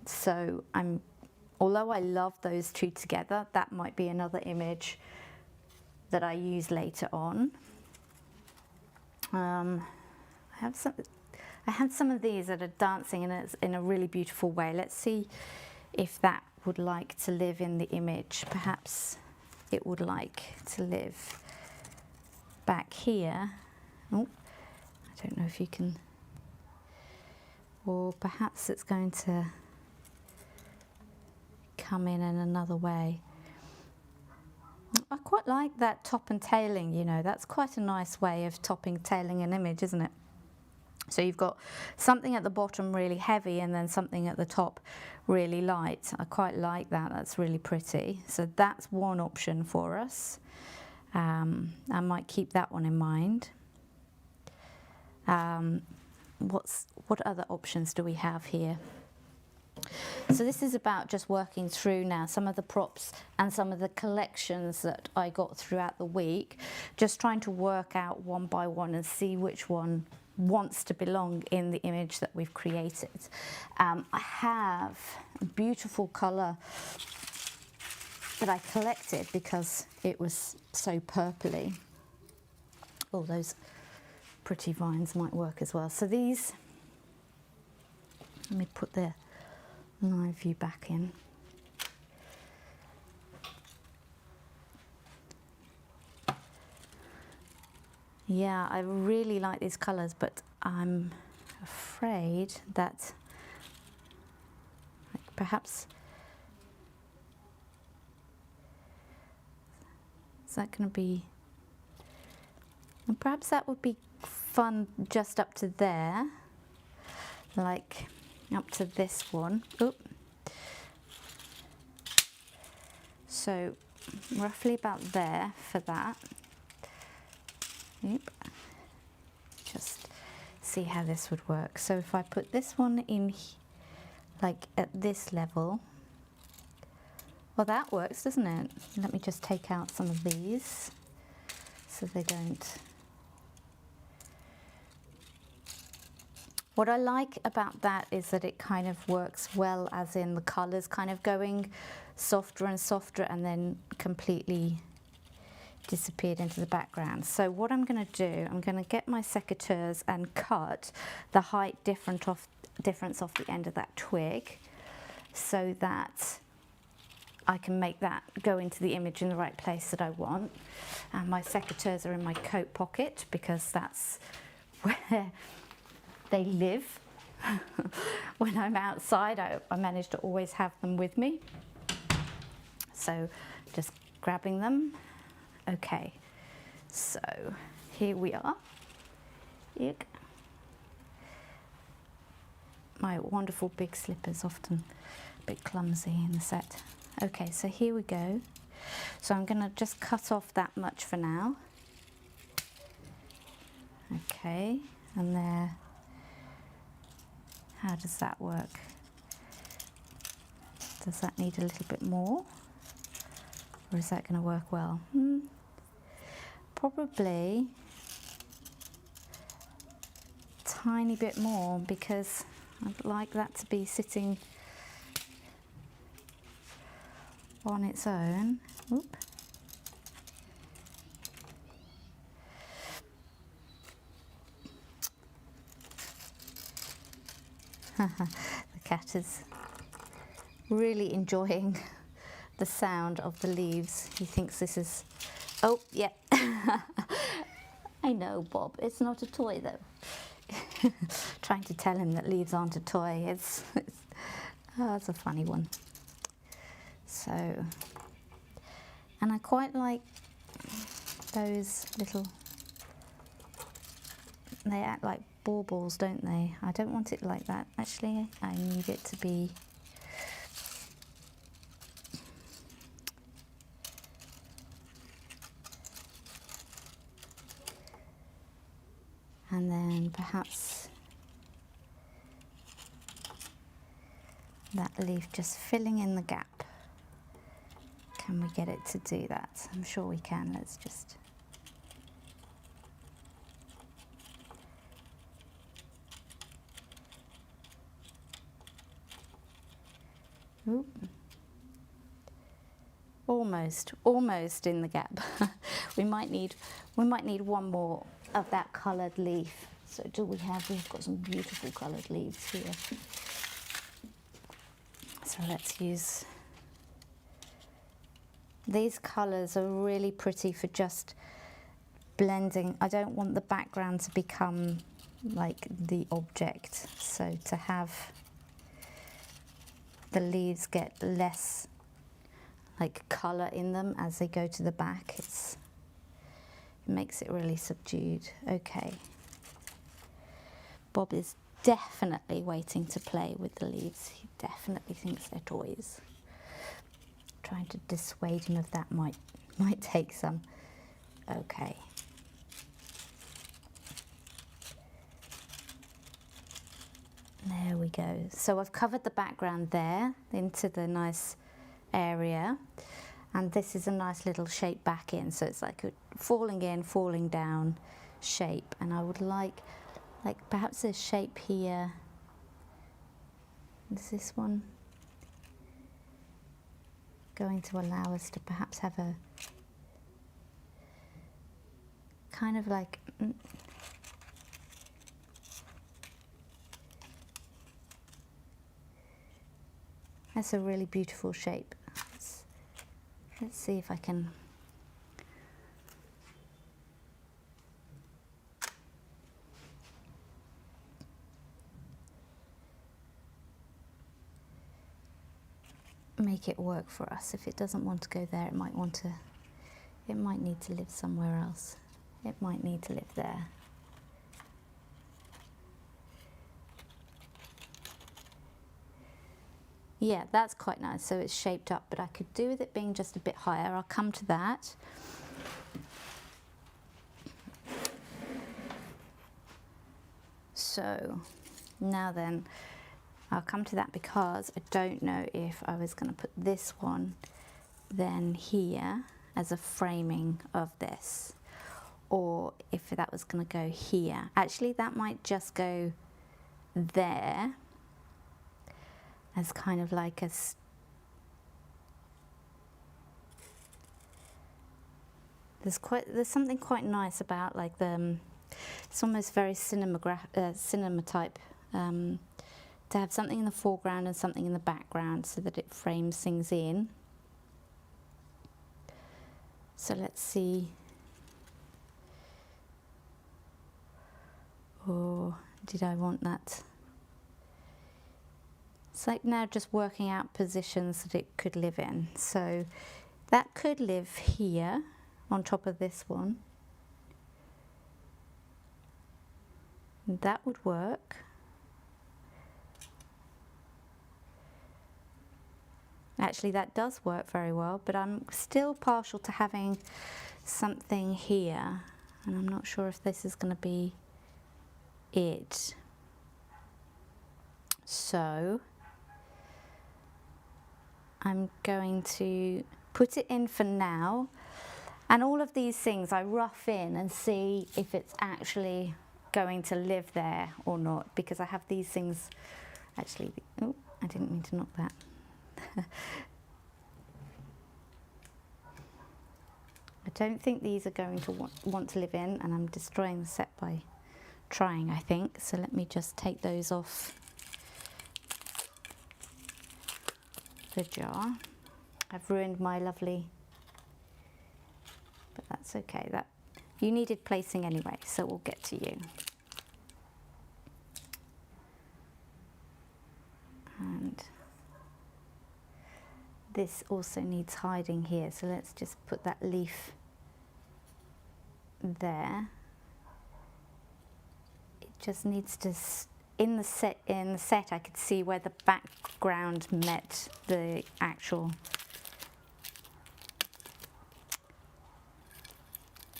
So although I love those two together, that might be another image that I use later on. I have some of these that are dancing in a really beautiful way. Let's see if that would like to live in the image. Perhaps it would like to live back here. Oh, I don't know if you can, or perhaps it's going to come in another way. I quite like that top and tailing, you know, that's quite a nice way of topping, tailing an image, isn't it? So you've got something at the bottom really heavy and then something at the top really light. I quite like that, that's really pretty. So that's one option for us. I might keep that one in mind. What other options do we have here? So this is about just working through now some of the props and some of the collections that I got throughout the week, just trying to work out one by one and see which one wants to belong in the image that we've created. I have a beautiful colour that I collected because it was so purpley. Oh, those pretty vines might work as well. So these, let me put the live view back in. Yeah, I really like these colours, but I'm afraid that perhaps, is that going to be, and perhaps that would be fun just up to there, like up to this one. Oop. So roughly about there for that. Yep. Just see how this would work. So if I put this one in like at this level, well, that works, doesn't it? Let me just take out some of these so they don't. What I like about that is that it kind of works well, as in the colours kind of going softer and softer and then completely disappeared into the background. So what I'm going to do, I'm going to get my secateurs and cut the height difference off the end of that twig so that I can make that go into the image in the right place that I want. And my secateurs are in my coat pocket because that's where they live. When I'm outside, I manage to always have them with me. So just grabbing them. Okay, so here we are. my wonderful big slippers, often a bit clumsy in the set. Okay, so here we go. So I'm going to just cut off that much for now. Okay, and there. How does that work? Does that need a little bit more? Or is that going to work well? Probably a tiny bit more, because I'd like that to be sitting on its own. Oop. The cat is really enjoying the sound of the leaves. He thinks this is... Oh, yeah. I know, Bob. It's not a toy, though. Trying to tell him that leaves aren't a toy. It's a funny one. So, and I quite like those little... They act like baubles, don't they? I don't want it like that, actually. I need it to be... And then perhaps that leaf just filling in the gap. Can we get it to do that? I'm sure we can. Let's just... Oop. Almost in the gap. we might need one more of that coloured leaf. So do we have? We've got some beautiful coloured leaves here. So let's use these colours. Are really pretty for just blending. I don't want the background to become like the object. So to have the leaves get less like colour in them as they go to the back, it makes it really subdued. Okay. Bob is definitely waiting to play with the leaves. He definitely thinks they're toys. Trying to dissuade him of that might take some. Okay. There we go. So I've covered the background there into the nice area, and this is a nice little shape back in, so it's like a falling in, falling down shape. And I would like perhaps this shape here. Is this one going to allow us to perhaps have a kind of like that's a really beautiful shape. Let's see if I can make it work for us. If it doesn't want to go there, it might need to live somewhere else. It might need to live there. Yeah, that's quite nice. So it's shaped up, but I could do with it being just a bit higher. I'll come to that. So now then, I'll come to that because I don't know if I was going to put this one then here as a framing of this, or if that was going to go here. Actually, that might just go there as kind of like a there's something quite nice about like the it's almost very cinema type to have something in the foreground and something in the background so that it frames things in. So let's see. Or did I want that? It's like now just working out positions that it could live in. So that could live here on top of this one. That would work. Actually, that does work very well, but I'm still partial to having something here, and I'm not sure if this is going to be it. So I'm going to put it in for now, and all of these things I rough in and see if it's actually going to live there or not, because I have these things actually. Oh, I didn't mean to knock that. I don't think these are going to want to live in, and I'm destroying the set by trying, I think. So let me just take those off the jar. I've ruined my lovely, but that's okay. That you needed placing anyway, so we'll get to you. And this also needs hiding here, so let's just put that leaf there. It just needs to, in the set I could see where the background met the actual,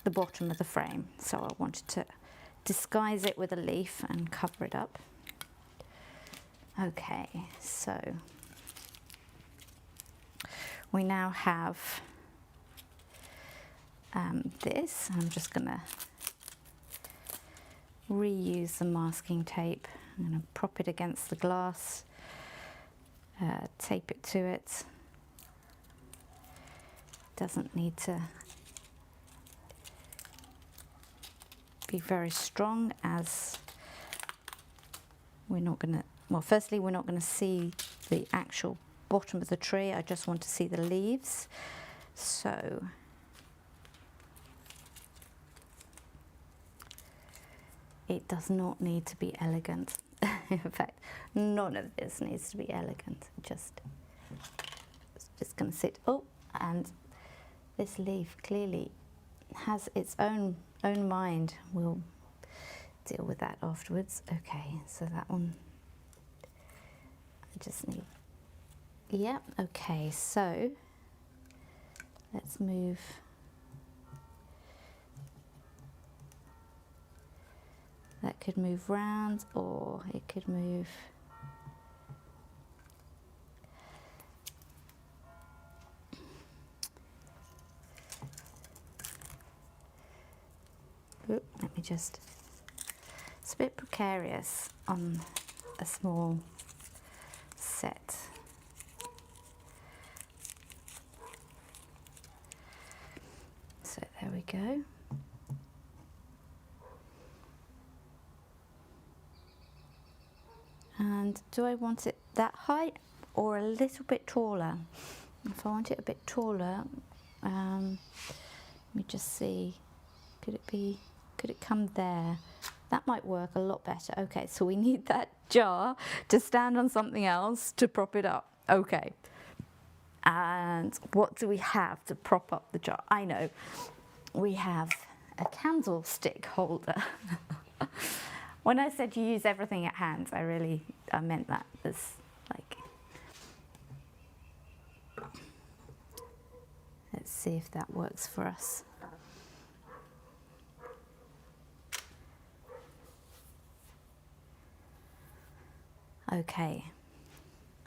the bottom of the frame, so I wanted to disguise it with a leaf and cover it up. Okay, so we now have this. I'm just going to reuse the masking tape. I'm going to prop it against the glass, tape it to it. Doesn't need to be very strong, as we're not going to, well, firstly, we're not going to see the actual bottom of the tree. I just want to see the leaves. So it does not need to be elegant. In fact, none of this needs to be elegant. It's just going to sit. Oh, and this leaf clearly has its own mind. We'll deal with that afterwards. Okay, so that one I just need. Yep, okay, so let's move that. Could move round, or it could move let me just, it's a bit precarious on a small set. So there we go. And do I want it that height or a little bit taller? If I want it a bit taller, let me just see, could it come there? That might work a lot better. Okay, so we need that jar to stand on something else to prop it up. Okay. And what do we have to prop up the jar? I know, we have a candlestick holder. When I said you use everything at hand, I meant that. As like, let's see if that works for us. Okay,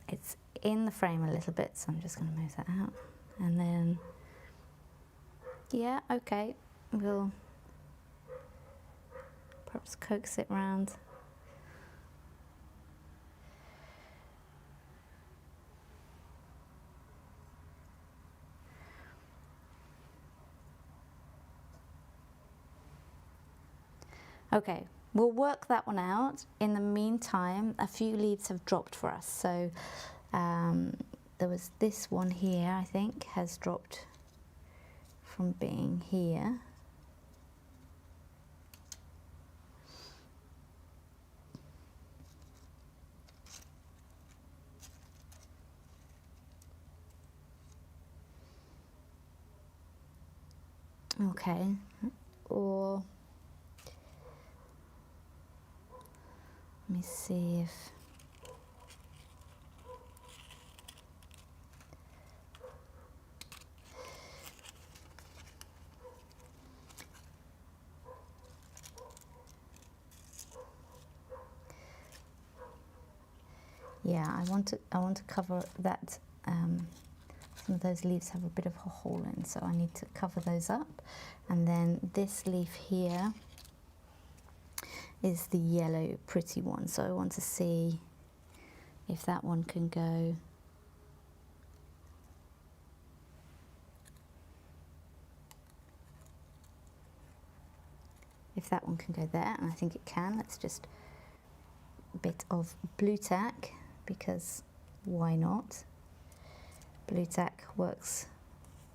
it's in the frame a little bit, so I'm just going to move that out. And then, yeah, okay, we'll perhaps coax it round. Okay, we'll work that one out. In the meantime, a few leaves have dropped for us. So there was this one here, I think, has dropped from being here. Okay, or let me see if Yeah, I want to cover that. Some of those leaves have a bit of a hole in, so I need to cover those up. And then this leaf here is the yellow pretty one, so I want to see if that one can go. If that one can go there, and I think it can. Let's just a bit of blue tack, because why not? Blue tack works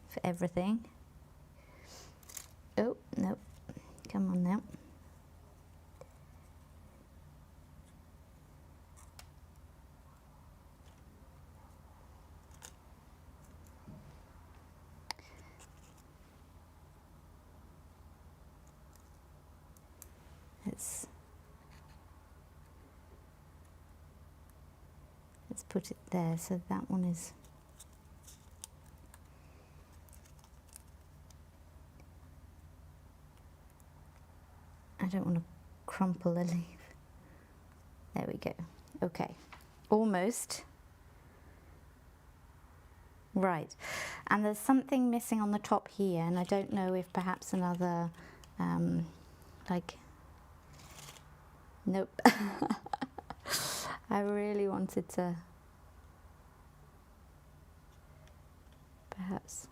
for everything. Oh, no, come on now. Let's put it there, so that one is. I don't want to crumple the leaf. There we go. Okay, almost. Right, and there's something missing on the top here, and I don't know if perhaps another, like, nope. I really wanted to perhaps.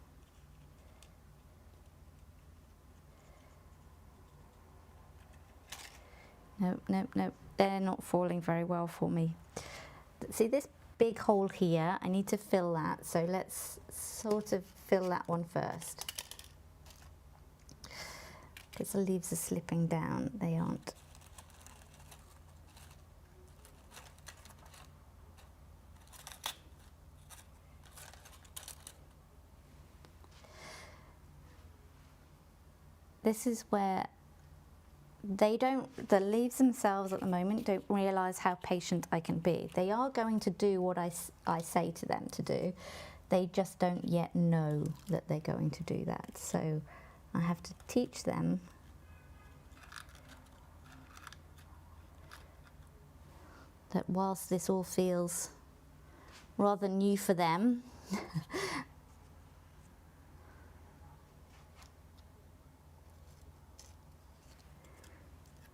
Nope, nope, nope. They're not falling very well for me. See this big hole here? I need to fill that. So let's sort of fill that one first. Because the leaves are slipping down. They aren't. This is where the leaves themselves at the moment don't realise how patient I can be. They are going to do what I say to them to do. They just don't yet know that they're going to do that. So I have to teach them that whilst this all feels rather new for them,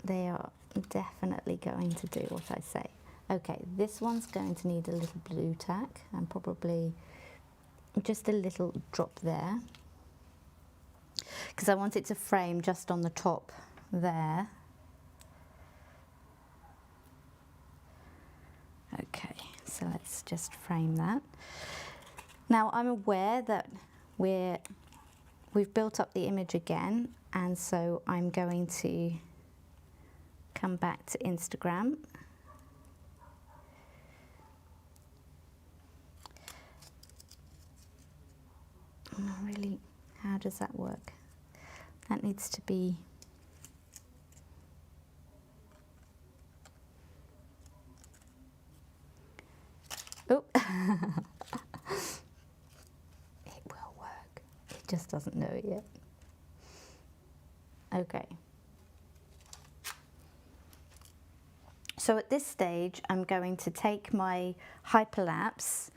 they are definitely going to do what I say. Okay, this one's going to need a little blue tack and probably just a little drop there, because I want it to frame just on the top there. Okay, so let's just frame that. Now I'm aware that we've built up the image again, and so I'm going to come back to Instagram. Oh, really, how does that work? That needs to be. Oh, it will work. It just doesn't know it yet. Okay. So at this stage, I'm going to take my hyperlapse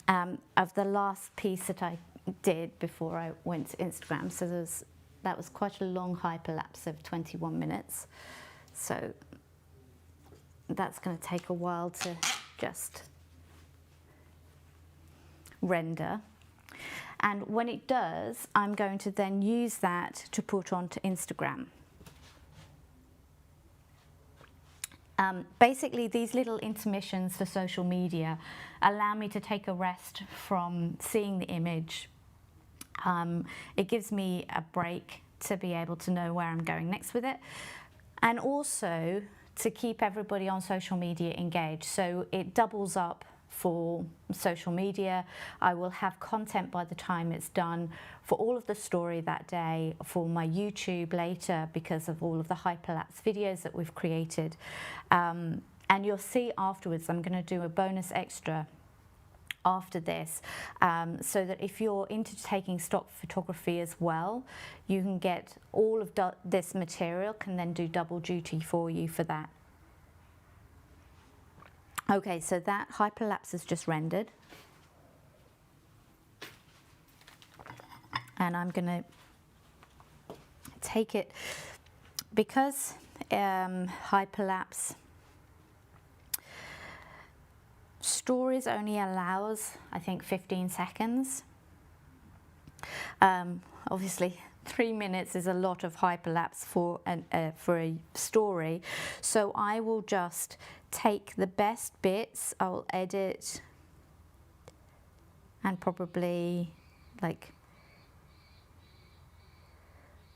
of the last piece that I did before I went to Instagram. So that was quite a long hyperlapse of 21 minutes. So that's going to take a while to just render. And when it does, I'm going to then use that to put onto Instagram. Basically, these little intermissions for social media allow me to take a rest from seeing the image. It gives me a break to be able to know where I'm going next with it, and also to keep everybody on social media engaged. So it doubles up for social media. I will have content by the time it's done for all of the story that day, for my YouTube later, because of all of the hyperlapse videos that we've created. And you'll see afterwards, I'm going to do a bonus extra after this, so that if you're into taking stock photography as well, you can get all of this material, can then do double duty for you for that. Okay, so that hyperlapse is just rendered. And I'm going to take it, because hyperlapse stories only allows, I think, 15 seconds. Obviously 3 minutes is a lot of hyperlapse for a story, so I will just take the best bits, I'll edit and probably like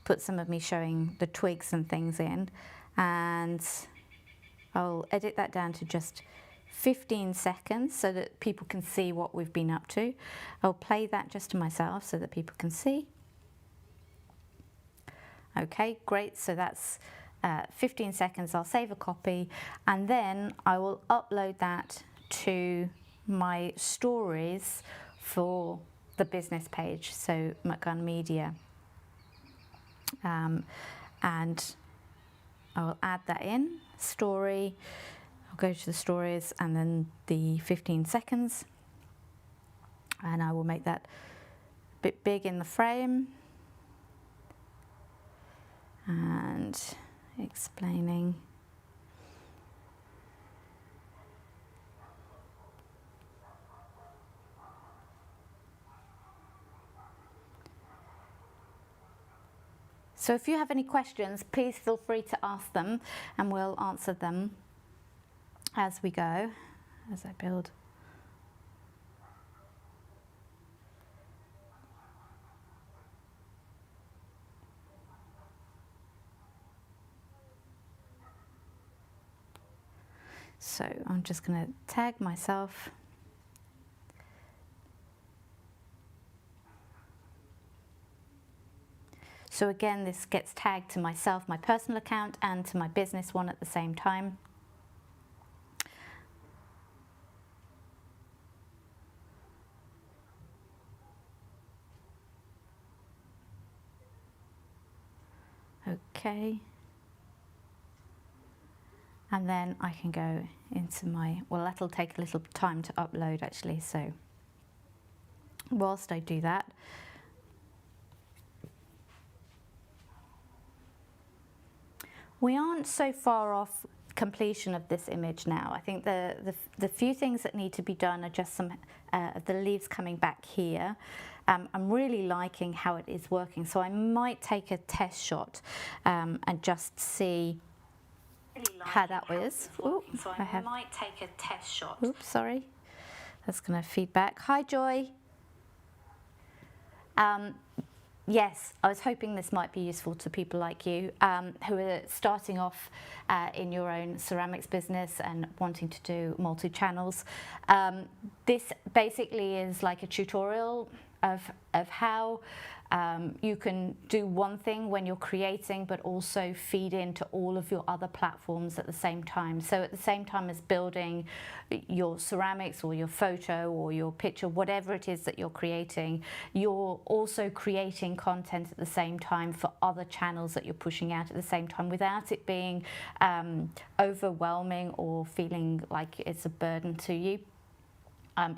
put some of me showing the twigs and things in, and I'll edit that down to just 15 seconds so that people can see what we've been up to. I'll play that just to myself so that people can see. Okay, great, so that's 15 seconds. I'll save a copy and then I will upload that to my stories for the business page, so McGunn Media. And I'll add that in, story, I'll go to the stories and then the 15 seconds, and I will make that a bit big in the frame and explaining. So if you have any questions, please feel free to ask them and we'll answer them as we go, as I build. So I'm just going to tag myself. So again, this gets tagged to myself, my personal account, and to my business one at the same time. Okay. And then I can go into my, well, that'll take a little time to upload actually, so whilst I do that, we aren't so far off completion of this image now. I think the few things that need to be done are just some of the leaves coming back here. I'm really liking how it is working, so I might take a test shot and just see how that is. So I might take a test shot. Oops, sorry. That's going to feed back. Hi, Joy. Yes, I was hoping this might be useful to people like you who are starting off in your own ceramics business and wanting to do multi-channels. This basically is like a tutorial of how you can do one thing when you're creating, but also feed into all of your other platforms at the same time. So at the same time as building your ceramics or your photo or your picture, whatever it is that you're creating, you're also creating content at the same time for other channels that you're pushing out at the same time without it being overwhelming or feeling like it's a burden to you.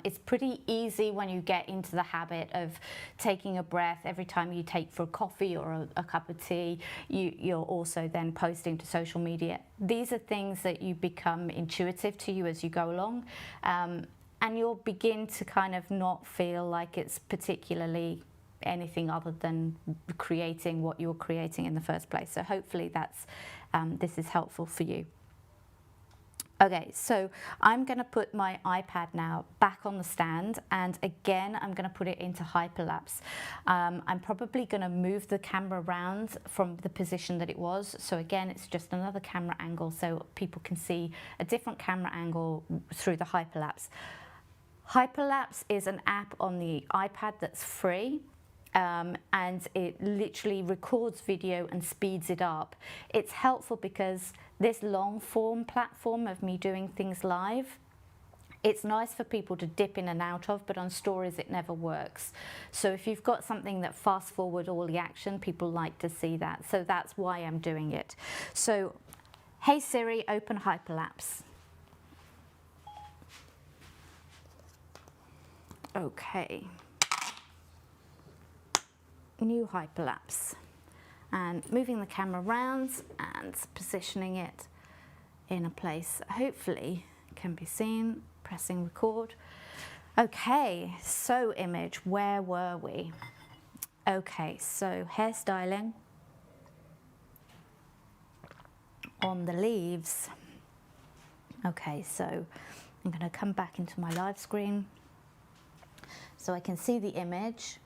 It's pretty easy when you get into the habit of taking a breath every time you take for a coffee or a cup of tea. You're also then posting to social media. These are things that you become intuitive to you as you go along, and you'll begin to kind of not feel like it's particularly anything other than creating what you're creating in the first place. So hopefully that's this is helpful for you. Okay, so I'm going to put my iPad now back on the stand, and again I'm going to put it into hyperlapse. I'm probably going to move the camera around from the position that it was, so again it's just another camera angle so people can see a different camera angle through the hyperlapse. Hyperlapse is an app on the iPad that's free. And it literally records video and speeds it up. It's helpful because this long form platform of me doing things live, it's nice for people to dip in and out of, but on stories it never works. So if you've got something that fast forward all the action, people like to see that. So that's why I'm doing it. So, hey Siri, open hyperlapse. Okay. New hyperlapse. And moving the camera around and positioning it in a place that hopefully can be seen. Pressing record. Okay, so image, where were we? Okay, so hairstyling on the leaves. Okay, so I'm going to come back into my live screen so I can see the image.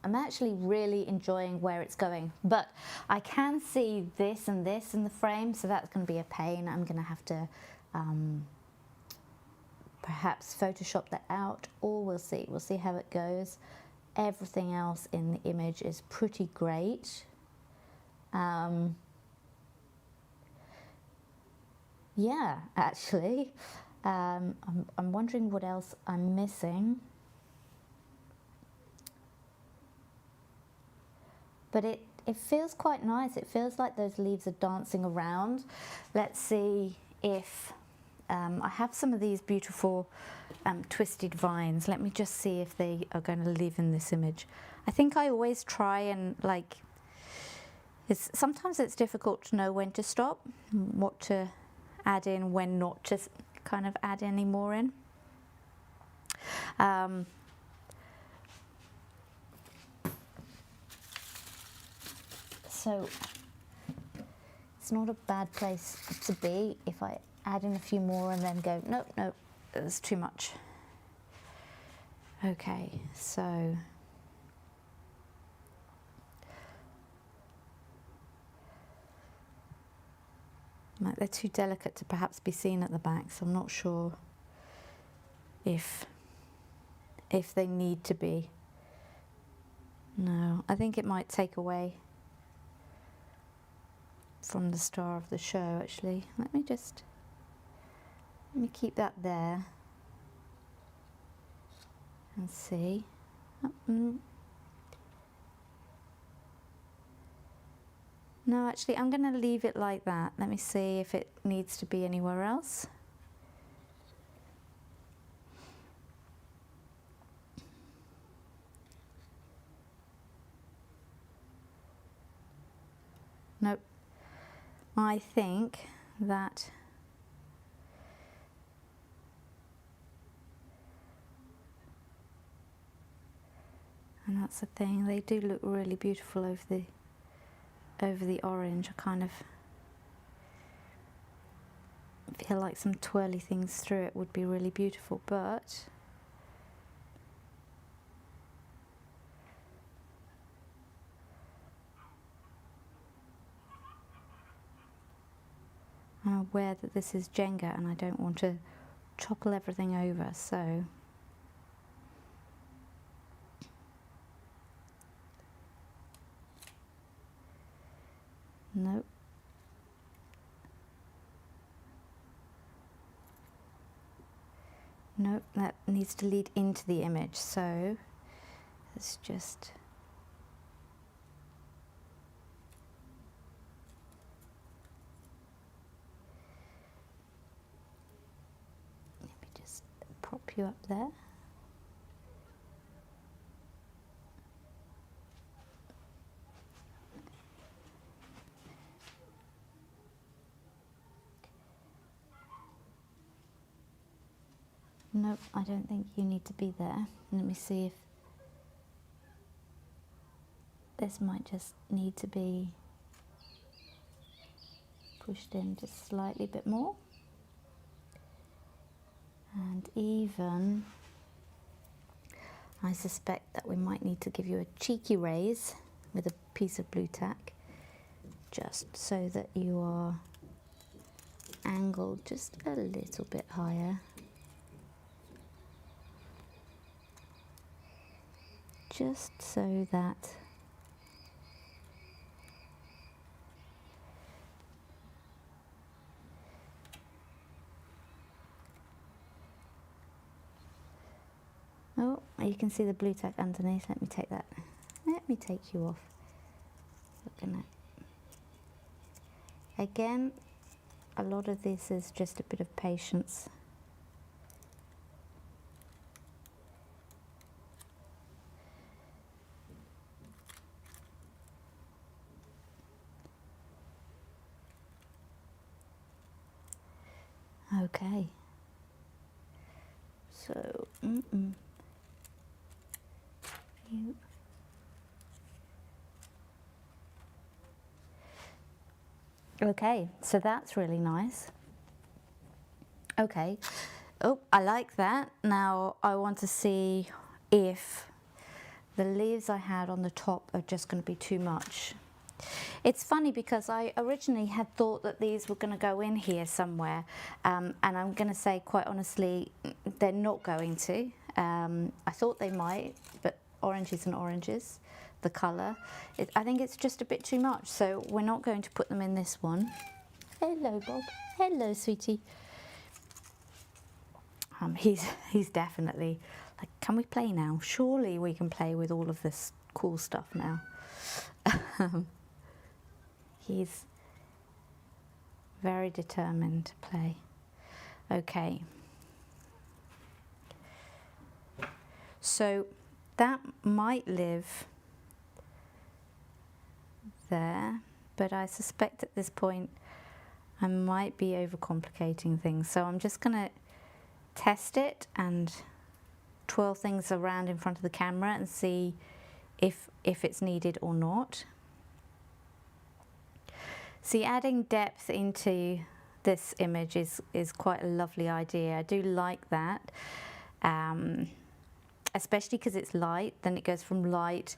I'm actually really enjoying where it's going, but I can see this and this in the frame, so that's going to be a pain. I'm going to have to perhaps Photoshop that out, or we'll see. We'll see how it goes. Everything else in the image is pretty great. Yeah, actually. I'm wondering what else I'm missing. But it feels quite nice. It feels like those leaves are dancing around. Let's see if I have some of these beautiful twisted vines. Let me just see if they are going to live in this image. I think I always try and sometimes it's difficult to know when to stop, what to add in, when not to kind of add any more in. So it's not a bad place to be if I add in a few more and then go, nope, nope, it's too much. Okay, so they're too delicate to perhaps be seen at the back, so I'm not sure if they need to be. No, I think it might take away from the star of the show, actually. Let me keep that there and see. No, actually, I'm going to leave it like that. Let me see if it needs to be anywhere else. Nope. I think that and that's the thing, they do look really beautiful over the orange. I kind of feel like some twirly things through it would be really beautiful, but I'm aware that this is Jenga and I don't want to topple everything over, so nope. Nope, that needs to lead into the image, so let's just prop you up there. Nope, I don't think you need to be there. Let me see if this might just need to be pushed in just slightly bit more. And even, I suspect that we might need to give you a cheeky raise with a piece of blue tack, just so that you are angled just a little bit higher. Just so that oh, you can see the blue tack underneath. Let me take that. Let me take you off. Looking at again, a lot of this is just a bit of patience. Okay. So, okay, so that's really nice. Okay, oh, I like that. Now I want to see if the leaves I had on the top are just going to be too much. It's funny because I originally had thought that these were going to go in here somewhere, and I'm going to say quite honestly, they're not going to. I thought they might, but oranges and oranges, the colour, I think it's just a bit too much, so we're not going to put them in this one. Hello, Bob. Hello, sweetie. He's definitely like, can we play now? Surely we can play with all of this cool stuff now. He's very determined to play. Okay. So that might live there, but I suspect at this point I might be overcomplicating things. So I'm just going to test it and twirl things around in front of the camera and see if it's needed or not. See, adding depth into this image is quite a lovely idea. I do like that, especially because it's light. Then it goes from light,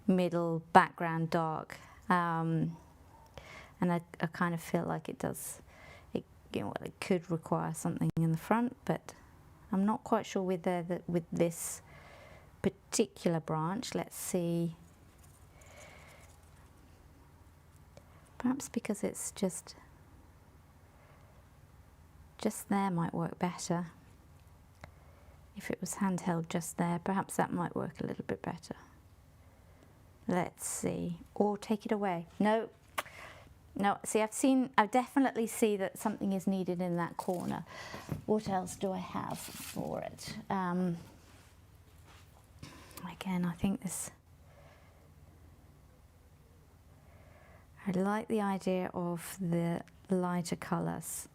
middle, background, dark, and I kind of feel like it does. It could require something in the front, but I'm not quite sure with this particular branch. Let's see. Perhaps because it's just there might work better. If it was handheld just there, perhaps that might work a little bit better. Let's see. Or take it away. No. No, see, I definitely see that something is needed in that corner. What else do I have for it? Again, I think this... I like the idea of the lighter colours.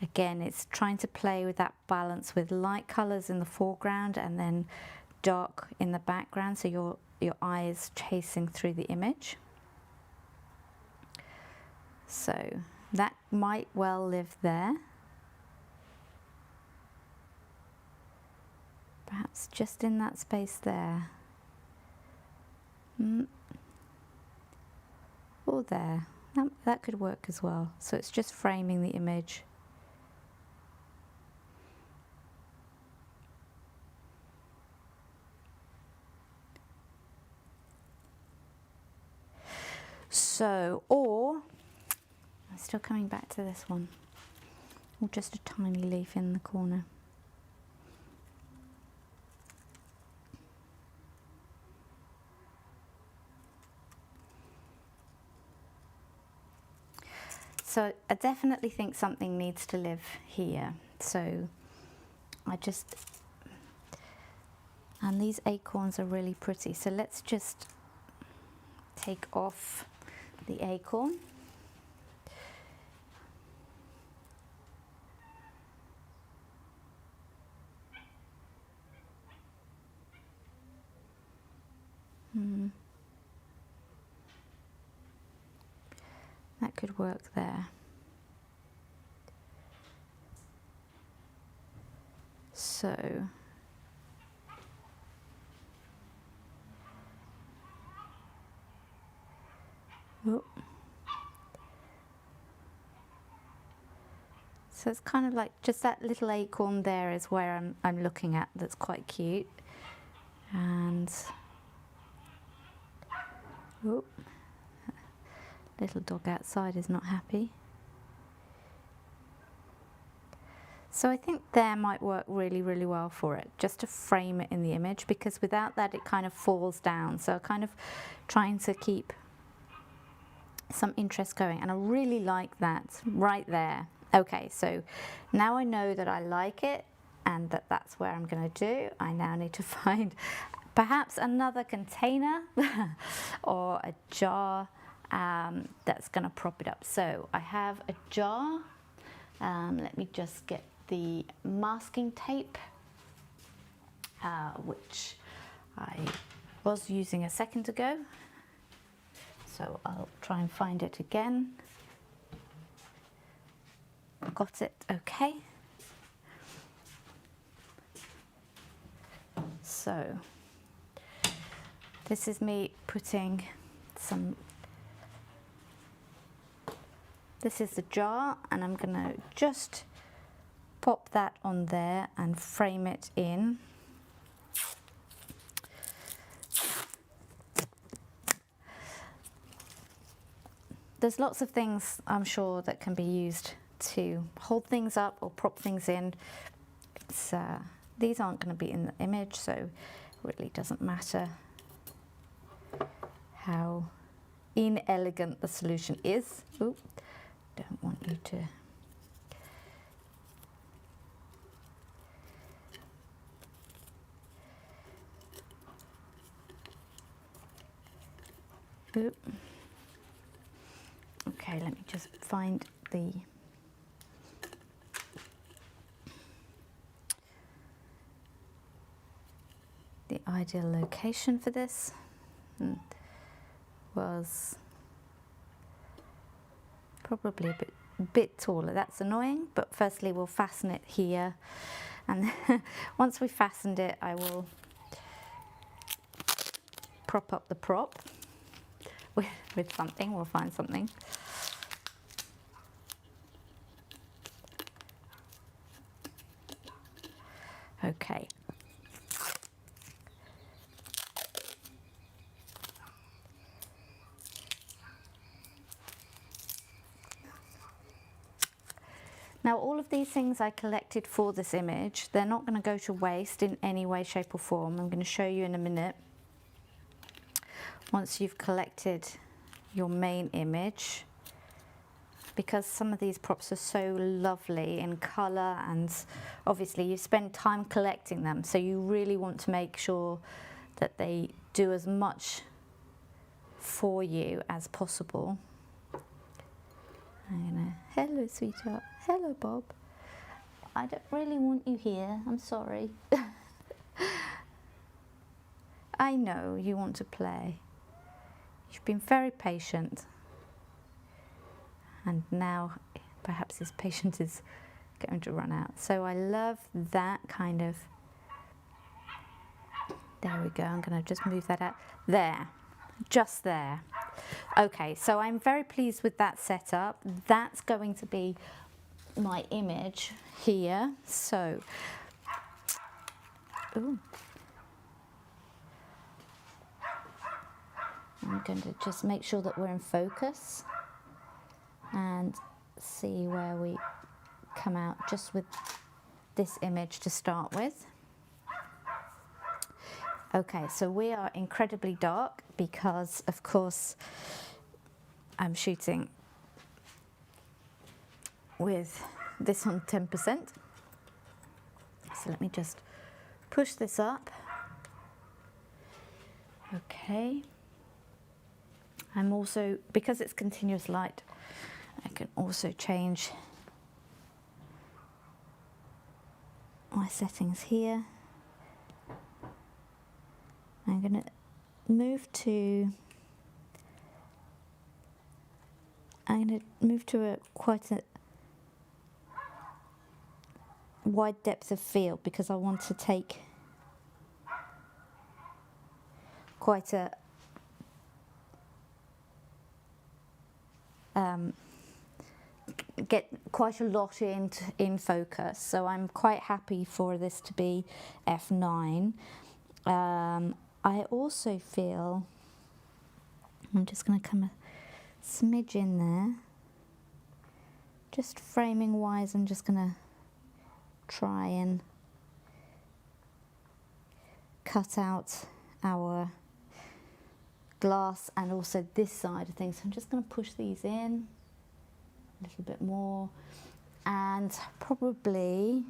Again, it's trying to play with that balance with light colours in the foreground and then dark in the background, so your eye is chasing through the image. So that might well live there. Perhaps just in that space there. Or there. That could work as well. So it's just framing the image. So, or, I'm still coming back to this one, or just a tiny leaf in the corner. So I definitely think something needs to live here. So and these acorns are really pretty. So let's just take off the acorn. That could work there. So so it's kind of like just that little acorn there is where I'm looking at. That's quite cute. And little dog outside is not happy. So I think there might work really, really well for it, just to frame it in the image, because without that it kind of falls down. So kind of trying to keep some interest going, and I really like that right there. Okay, so now I know that I like it and that that's where I'm going to do. I now need to find perhaps another container or a jar that's going to prop it up. So I have a jar. Let me just get the masking tape, which I was using a second ago. So I'll try and find it again. Got it, okay. So this is me putting some, this is the jar, and I'm gonna just pop that on there and frame it in. There's lots of things, I'm sure, that can be used to hold things up or prop things in. It's, these aren't going to be in the image, so it really doesn't matter how inelegant the solution is. Ooh, don't want you to... Ooh. Okay, let me just find the ideal location for this. Was probably a bit taller. That's annoying, but firstly we'll fasten it here, and once we've fastened it, I will prop up the prop with something. We'll find something. Okay. Now all of these things I collected for this image, they're not going to go to waste in any way, shape or form. I'm going to show you in a minute. Once you've collected your main image, because some of these props are so lovely in colour, and obviously you spend time collecting them, so you really want to make sure that they do as much for you as possible. I'm gonna, hello sweetheart, hello Bob. I don't really want you here, I'm sorry. I know you want to play. You've been very patient. And now perhaps his patience is going to run out. So I love that kind of, there we go, I'm going to just move that out. There, just there. Okay, so I'm very pleased with that setup. That's going to be my image here. So, ooh. I'm going to just make sure that we're in focus and see where we come out just with this image to start with. Okay, so we are incredibly dark because, of course, I'm shooting with this on 10%. So let me just push this up. Okay. I'm also, because it's continuous light, I can also change my settings here. I'm going to move to quite a wide depth of field, because I want to take quite a get quite a lot in focus. So I'm quite happy for this to be f9. I also feel, I'm just going to come a smidge in there. Just framing wise, I'm just going to try and cut out our glass and also this side of things. So I'm just going to push these in a little bit more, and probably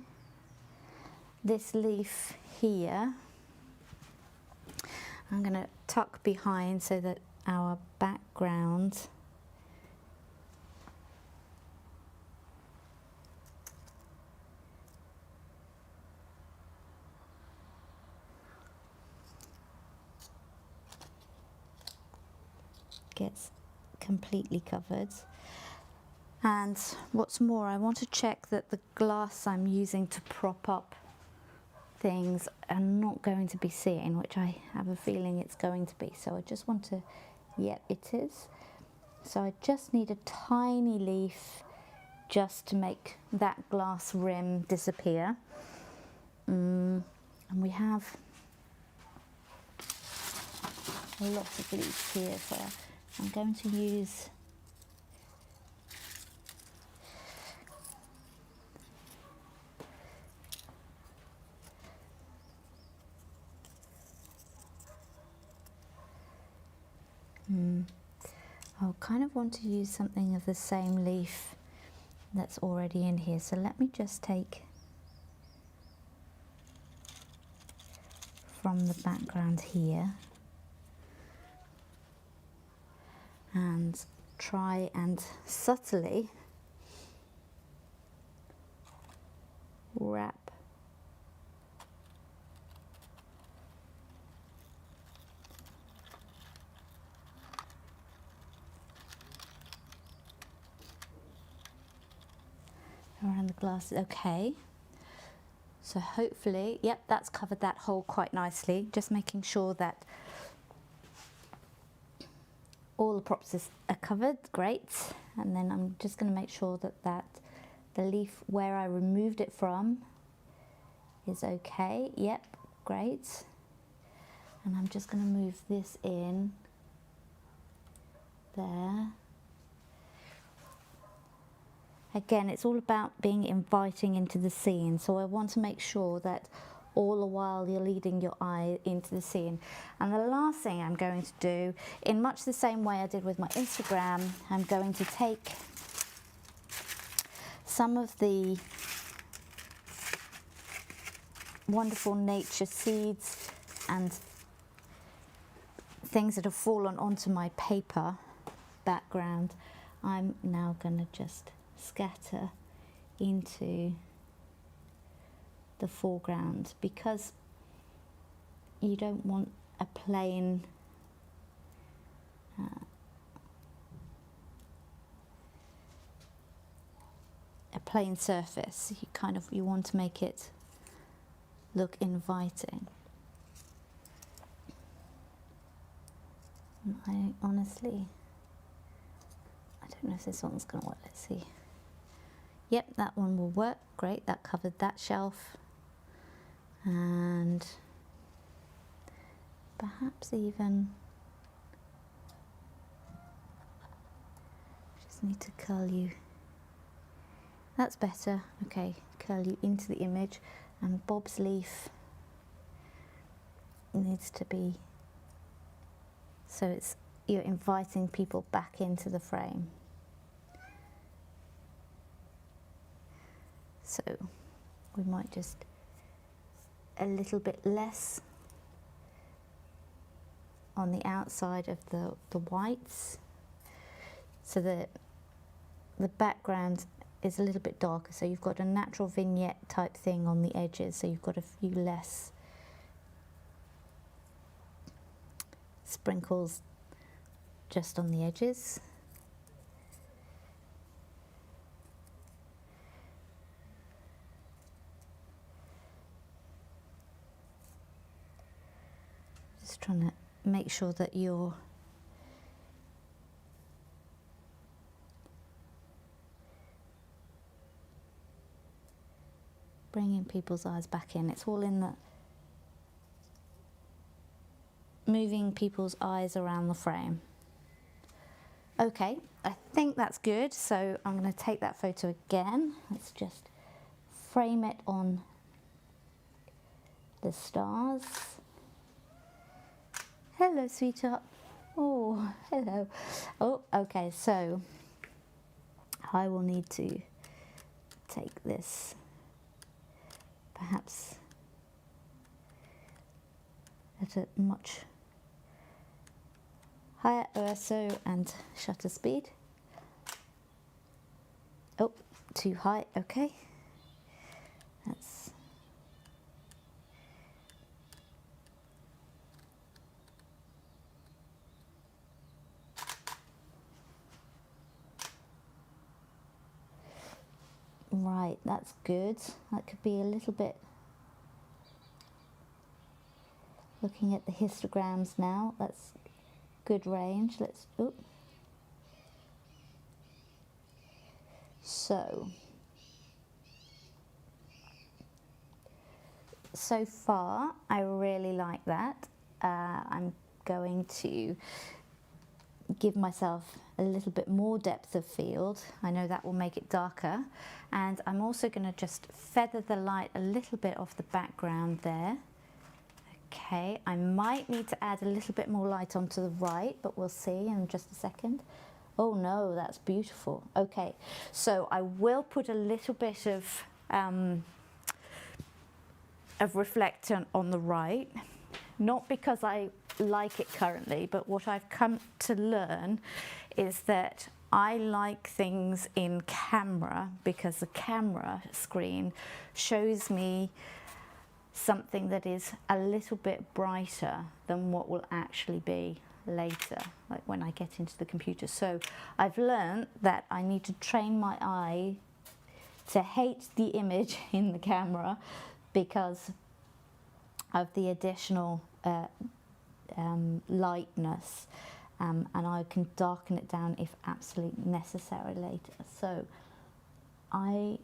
this leaf here I'm going to tuck behind so that our background gets completely covered. And what's more, I want to check that the glass I'm using to prop up things are not going to be seeing, which I have a feeling it's going to be. So I just want to, yep, it is. So I just need a tiny leaf just to make that glass rim disappear. And we have a lot of leaves here, so I'm going to use I'll kind of want to use something of the same leaf that's already in here. So let me just take from the background here and try and subtly wrap around the glasses. Okay, so hopefully, yep, that's covered that hole quite nicely. Just making sure that all the props are covered. Great. And then I'm just going to make sure that the leaf where I removed it from is okay. Yep, great. And I'm just going to move this in there. Again, it's all about being inviting into the scene, so I want to make sure that all the while you're leading your eye into the scene. And the last thing I'm going to do, in much the same way I did with my Instagram, I'm going to take some of the wonderful nature seeds and things that have fallen onto my paper background. I'm now going to just scatter into the foreground, because you don't want a plain surface. You want to make it look inviting. And I honestly don't know if this one's going to work. Let's see. Yep, that one will work. Great, that covered that shelf. And perhaps even just need to curl you. That's better. Okay, curl you into the image. And Bob's leaf needs to be so you're inviting people back into the frame. So we might just a little bit less on the outside of the whites, so that the background is a little bit darker, so you've got a natural vignette type thing on the edges, so you've got a few less sprinkles just on the edges. Just trying to make sure that you're bringing people's eyes back in. It's all in the moving people's eyes around the frame. Okay, I think that's good, so I'm going to take that photo again. Let's just frame it on the stars. Hello, sweetheart. Oh, hello. Oh, okay, so I will need to take this perhaps at a much higher ISO and shutter speed. Oh, too high, okay. That's Right, that's good. That could be a little bit. Looking at the histograms now, that's good range. Let's, oop. So far, I really like that. I'm going to give myself a little bit more depth of field. I know that will make it darker. And I'm also going to just feather the light a little bit off the background there. Okay, I might need to add a little bit more light onto the right, but we'll see in just a second. Oh no, that's beautiful. Okay, so I will put a little bit of reflector on the right, not because I like it currently, but what I've come to learn is that I like things in camera because the camera screen shows me something that is a little bit brighter than what will actually be later, like when I get into the computer. So I've learned that I need to train my eye to hate the image in the camera because of the additional lightness, and I can darken it down if absolutely necessary later. So I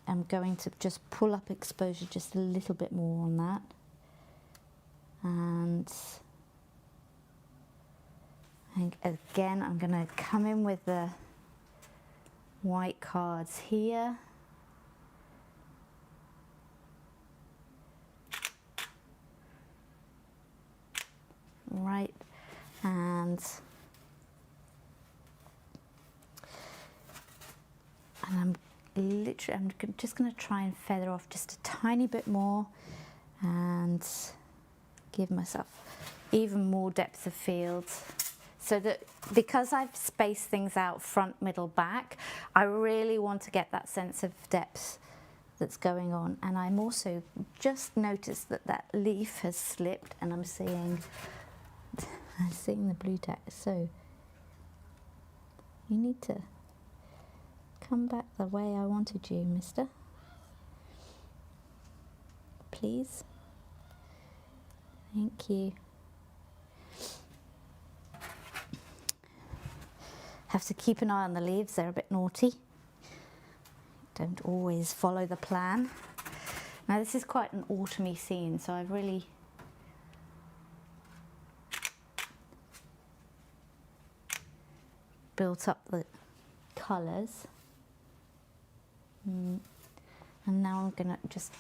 am going to just pull up exposure just a little bit more on that, and again I'm going to come in with the white cards here. Right, and I'm just going to try and feather off just a tiny bit more and give myself even more depth of field, so that because I've spaced things out front, middle, back, I really want to get that sense of depth that's going on. And I'm also just noticed that that leaf has slipped and I'm seeing the blue text. So you need to come back the way I wanted you, mister. Please. Thank you. Have to keep an eye on the leaves, they're a bit naughty. Don't always follow the plan. Now this is quite an autumny scene, so I've really built up the colours. And now I'm going to just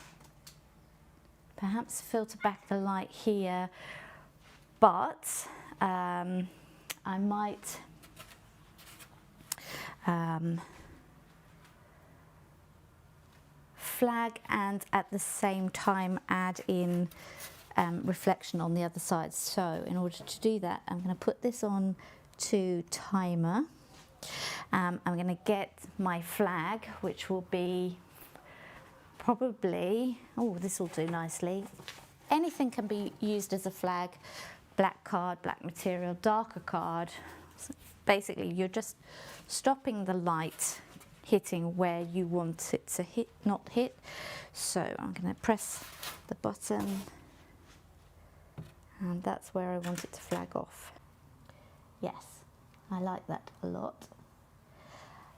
perhaps filter back the light here, but I might flag and at the same time add in reflection on the other side. So in order to do that, I'm going to put this on to timer. I'm going to get my flag, which will be probably, oh, this will do nicely. Anything can be used as a flag. Black card, black material, darker card. So basically, you're just stopping the light hitting where you want it to hit, not hit. So I'm going to press the button, and that's where I want it to flag off. Yes, I like that a lot.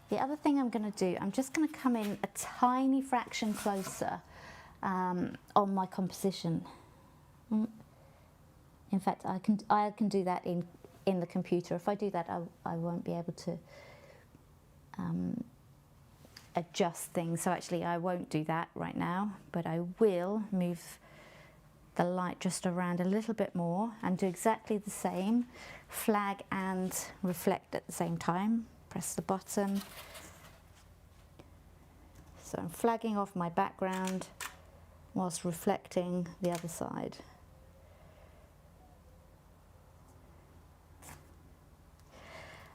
The other thing I'm going to do, I'm just going to come in a tiny fraction closer on my composition. In fact, I can do that in the computer. If I do that, I won't be able to adjust things. So actually, I won't do that right now, but I will move the light just around a little bit more and do exactly the same, flag and reflect at the same time. Press the button. So I'm flagging off my background whilst reflecting the other side.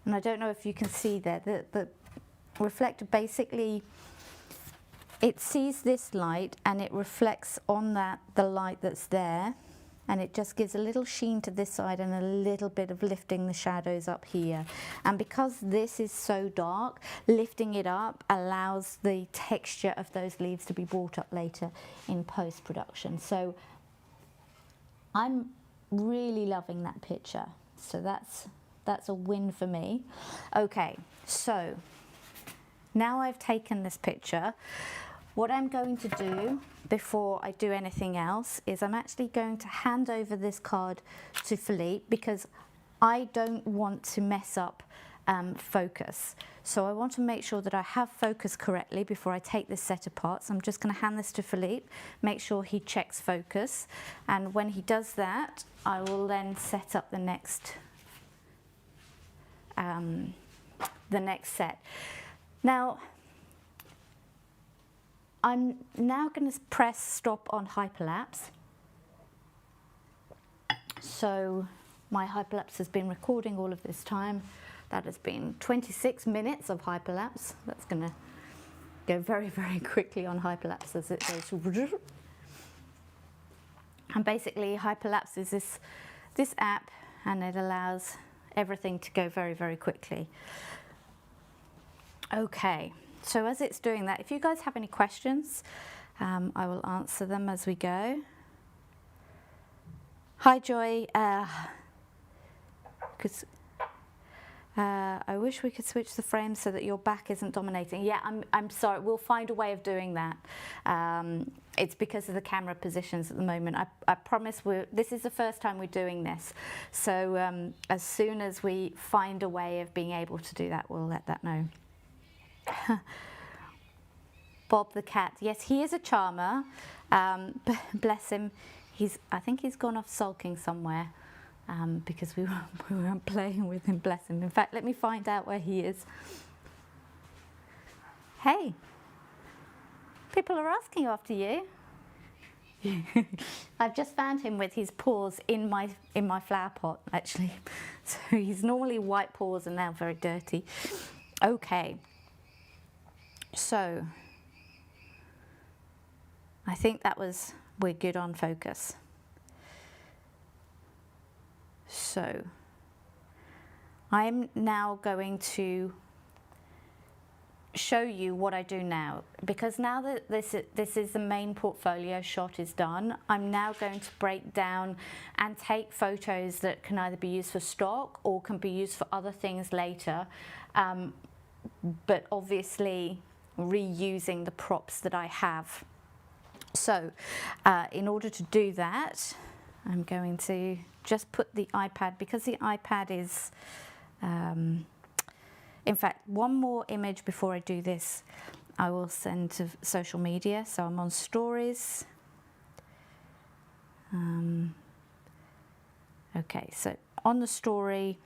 And I don't know if you can see there, the reflector basically, it sees this light and it reflects on that the light that's there, and it just gives a little sheen to this side and a little bit of lifting the shadows up here. And because this is so dark, lifting it up allows the texture of those leaves to be brought up later in post-production. So I'm really loving that picture. So that's a win for me. Okay, so now I've taken this picture, what I'm going to do before I do anything else is I'm actually going to hand over this card to Philippe, because I don't want to mess up focus. So I want to make sure that I have focus correctly before I take this set apart. So I'm just going to hand this to Philippe, make sure he checks focus, and when he does that, I will then set up the next set. Now, I'm now going to press stop on hyperlapse. So my hyperlapse has been recording all of this time. That has been 26 minutes of hyperlapse. That's going to go very, very quickly on hyperlapse as it goes. And basically hyperlapse is this app, and it allows everything to go very, very quickly. Okay, so as it's doing that, if you guys have any questions, I will answer them as we go. Hi Joy, I wish we could switch the frame so that your back isn't dominating. Yeah, I'm sorry, we'll find a way of doing that. It's because of the camera positions at the moment. I promise this is the first time we're doing this. So as soon as we find a way of being able to do that, we'll let that know. Bob the cat, yes, he is a charmer. Bless him. I think he's gone off sulking somewhere. Because we weren't playing with him, bless him. In fact, let me find out where he is. Hey, people are asking after you. I've just found him with his paws in my flower pot, actually. So he's normally white paws and now very dirty. Okay. So I think we're good on focus. So I'm now going to show you what I do now, because now that this is the main portfolio shot is done, I'm now going to break down and take photos that can either be used for stock or can be used for other things later, but obviously reusing the props that I have. So in order to do that, I'm going to just put the iPad, because the iPad is, in fact, one more image before I do this, I will send to social media. So I'm on stories. Okay, so on the story,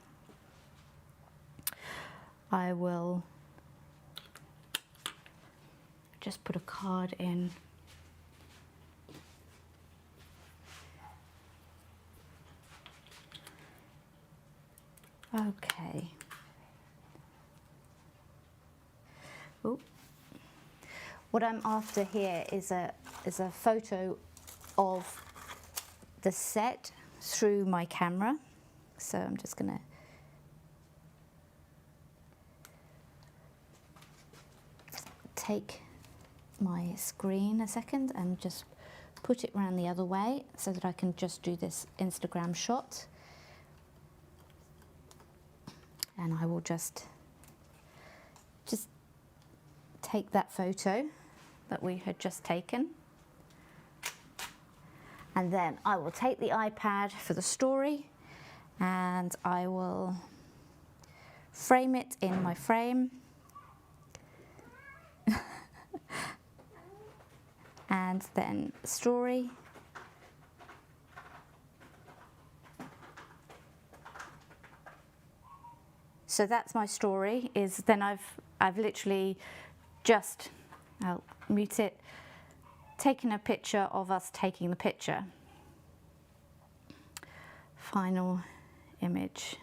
I will just put a card in. Okay. Ooh. What I'm after here is a photo of the set through my camera. So I'm just going to take my screen a second and just put it around the other way so that I can just do this Instagram shot. And I will just take that photo that we had just taken. And then I will take the iPad for the story and I will frame it in my frame. And then story. So that's my story, is then I've literally just, I'll mute it, taken a picture of us taking the picture. Final image.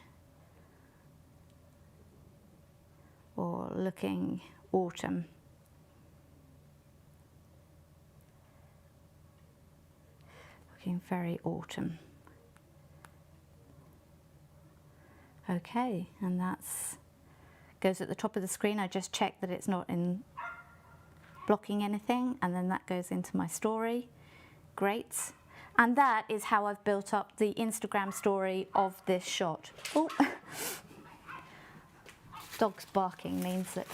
Or looking autumn. Looking very autumn. Okay, and that's goes at the top of the screen. I just check that it's not in blocking anything, and then that goes into my story. Great. And that is how I've built up the Instagram story of this shot. Oh, dog's barking means that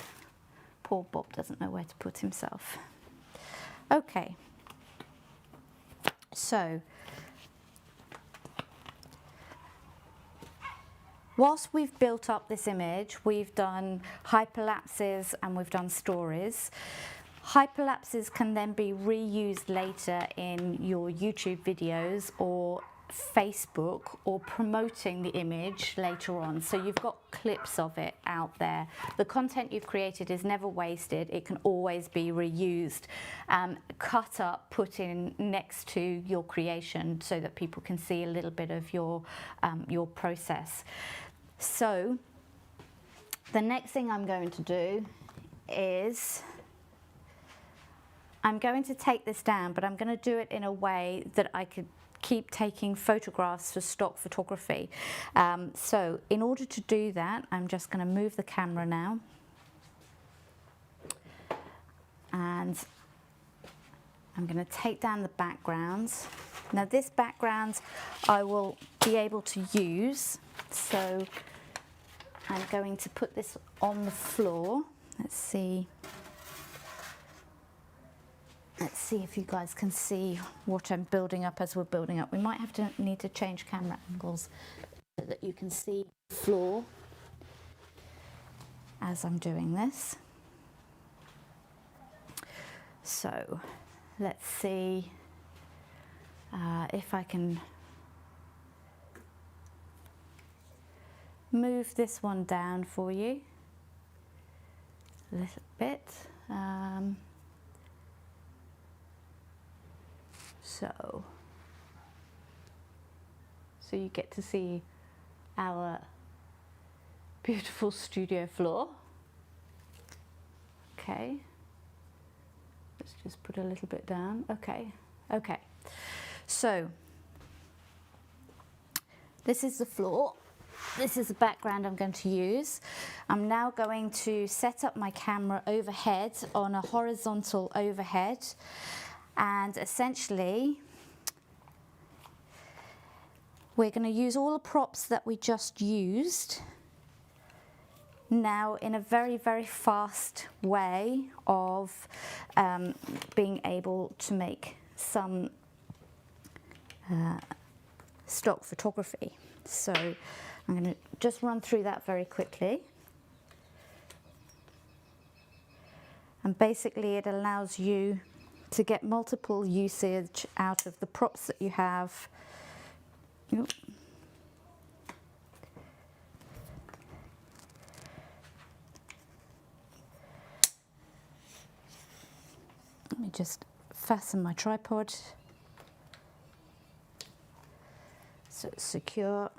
poor Bob doesn't know where to put himself. Okay, so whilst we've built up this image, we've done hyperlapses and we've done stories. Hyperlapses can then be reused later in your YouTube videos or Facebook, or promoting the image later on. So you've got clips of it out there. The content you've created is never wasted. It can always be reused, cut up, put in next to your creation so that people can see a little bit of your process. So the next thing I'm going to do is I'm going to take this down, but I'm going to do it in a way that I could keep taking photographs for stock photography. So in order to do that, I'm just going to move the camera now. And I'm going to take down the backgrounds. Now this background I will be able to use. So I'm going to put this on the floor. Let's see if you guys can see what I'm building up as we're building up. We might have to need to change camera angles so that you can see the floor as I'm doing this. So let's see if I can move this one down for you a little bit. So you get to see our beautiful studio floor. Okay, let's just put a little bit down. Okay, so this is the floor. This is the background I'm going to use. I'm now going to set up my camera overhead on a horizontal overhead. And essentially, we're going to use all the props that we just used now in a very, very fast way of being able to make some stock photography. So I'm going to just run through that very quickly. And basically it allows you to get multiple usage out of the props that you have. Let me just fasten my tripod so it's secure.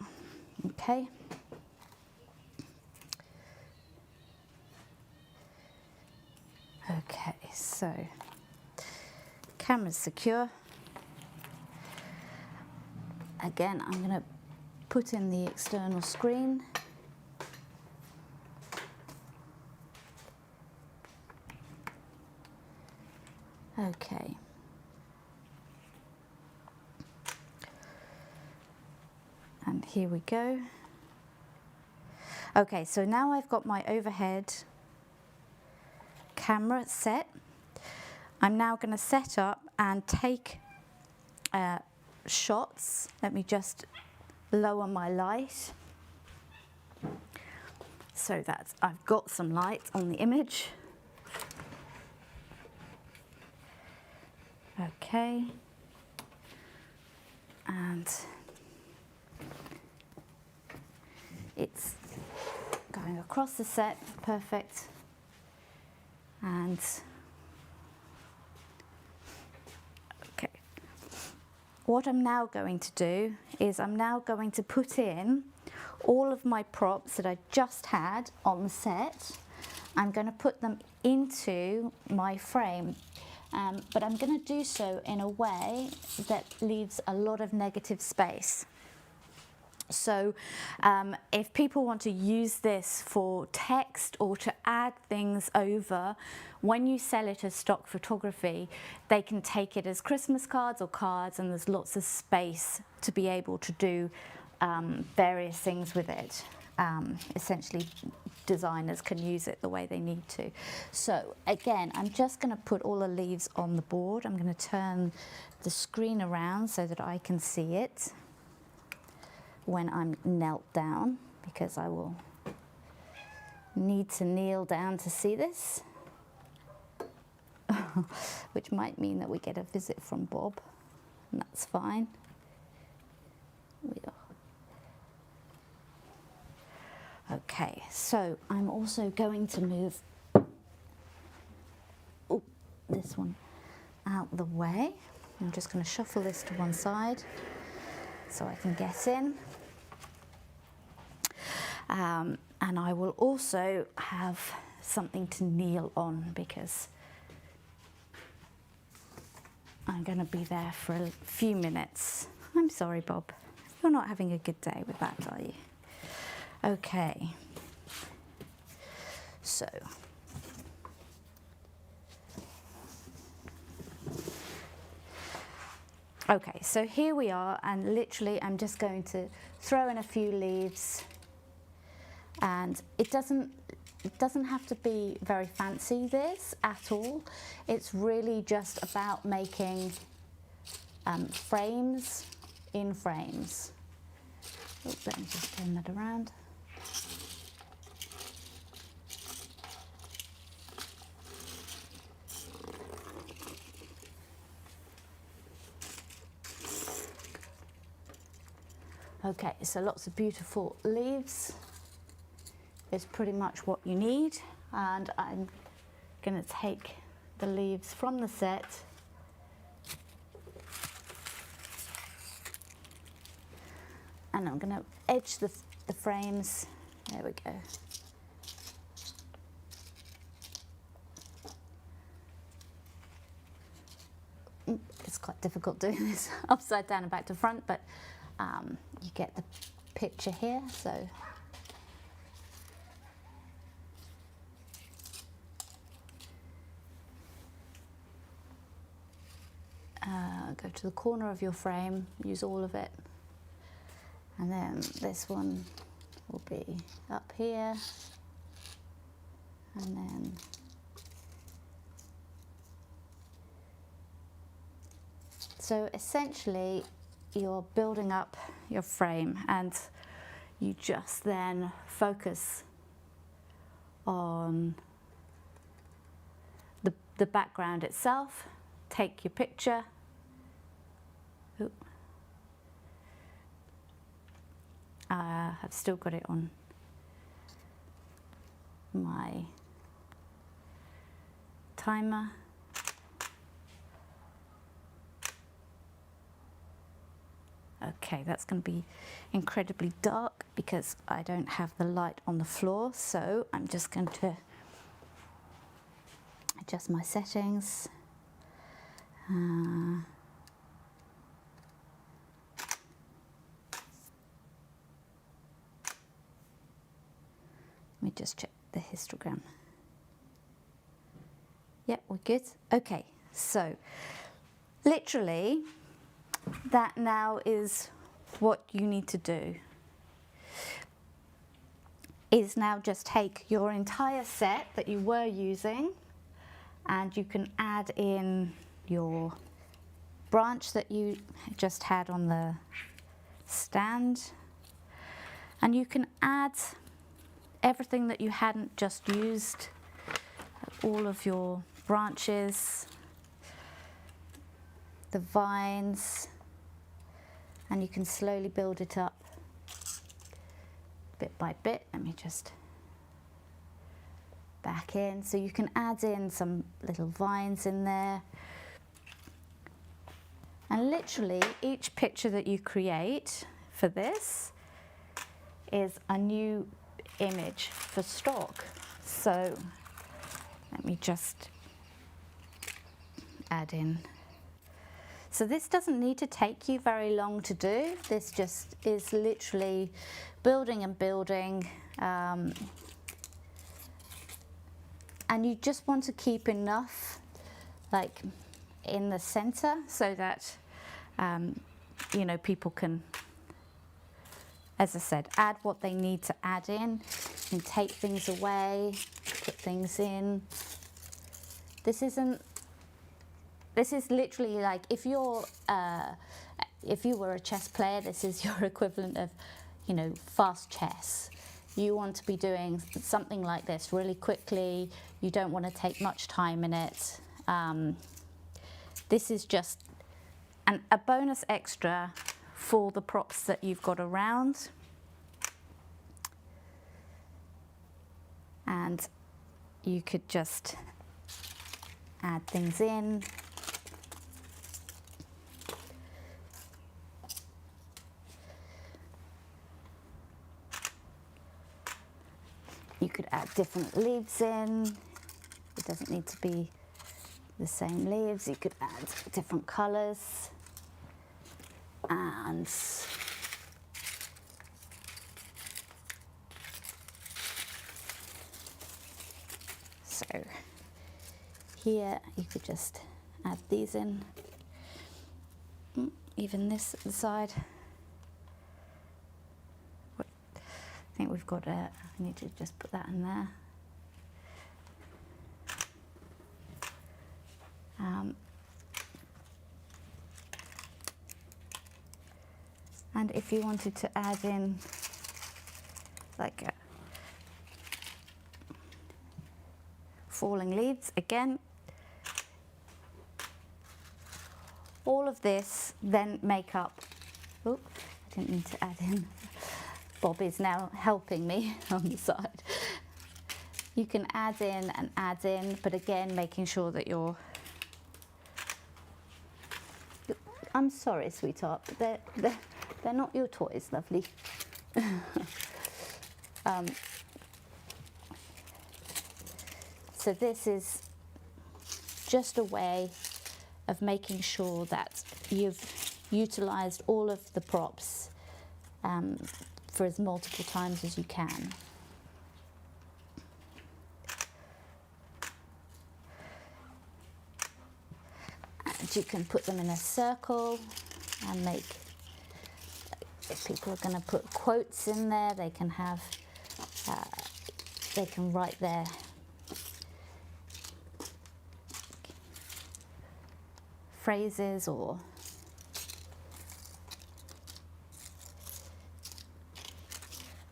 Okay. Okay, so camera's secure. Again, I'm going to put in the external screen. Okay. And here we go. Okay, so now I've got my overhead camera set. I'm now going to set up and take shots. Let me just lower my light so that I've got some light on the image. Okay. And it's going across the set, perfect. And okay, what I'm now going to do is I'm now going to put in all of my props that I just had on the set. I'm going to put them into my frame, but I'm going to do so in a way that leaves a lot of negative space. So if people want to use this for text or to add things over, when you sell it as stock photography, they can take it as Christmas cards or cards, and there's lots of space to be able to do various things with it. Essentially, designers can use it the way they need to. So again, I'm just going to put all the leaves on the board. I'm going to turn the screen around so that I can see it when I'm knelt down, because I will need to kneel down to see this, which might mean that we get a visit from Bob, and that's fine. Okay, so I'm also going to move this one out the way. I'm just going to shuffle this to one side so I can get in. And I will also have something to kneel on, because I'm going to be there for a few minutes. I'm sorry, Bob. You're not having a good day with that, are you? Okay. So. Okay, so here we are, and literally I'm just going to throw in a few leaves, and it doesn't have to be very fancy, this, at all. It's really just about making frames in frames. Oh, let me just turn that around. Okay, so lots of beautiful leaves is pretty much what you need, and I'm going to take the leaves from the set and I'm going to edge the frames. There we go. It's quite difficult doing this upside down and back to front, but you get the picture here. So go to the corner of your frame, use all of it, and then this one will be up here, and then so essentially you're building up your frame, and you just then focus on the background itself, take your picture. Ooh. I've still got it on my timer. Okay, that's going to be incredibly dark because I don't have the light on the floor, so I'm just going to adjust my settings. Let me just check the histogram. Yep, we're good. Okay, so literally that now is what you need to do, is now just take your entire set that you were using, and you can add in your branch that you just had on the stand, and you can add everything that you hadn't just used, all of your branches, the vines, and you can slowly build it up bit by bit. Let me just back in. So you can add in some little vines in there. And literally each picture that you create for this is a new image for stock. So let me just add in So this doesn't need to take you very long to do. This just is literally building and building. And you just want to keep enough like in the center so that you know, people can, as I said, add what they need to add in and take things away, put things in. This is literally like if you were a chess player, this is your equivalent of, you know, fast chess. You want to be doing something like this really quickly. You don't want to take much time in it. This is just a bonus extra for the props that you've got around. And you could just add things in. You could add different leaves in. It doesn't need to be the same leaves. You could add different colours. And so here you could just add these in. Even this at the side. I think we've got I need to just put that in there. And if you wanted to add in like falling leaves, again, all of this then make up, oh, I didn't need to add in, Bob is now helping me on the side. You can add in, but again, making sure that you're, I'm sorry, sweetheart, but they're not your toys, lovely. So this is just a way of making sure that you've utilised all of the props for as multiple times as you can. And you can put them in a circle and make, if people are going to put quotes in there, they can have, they can write their phrases, or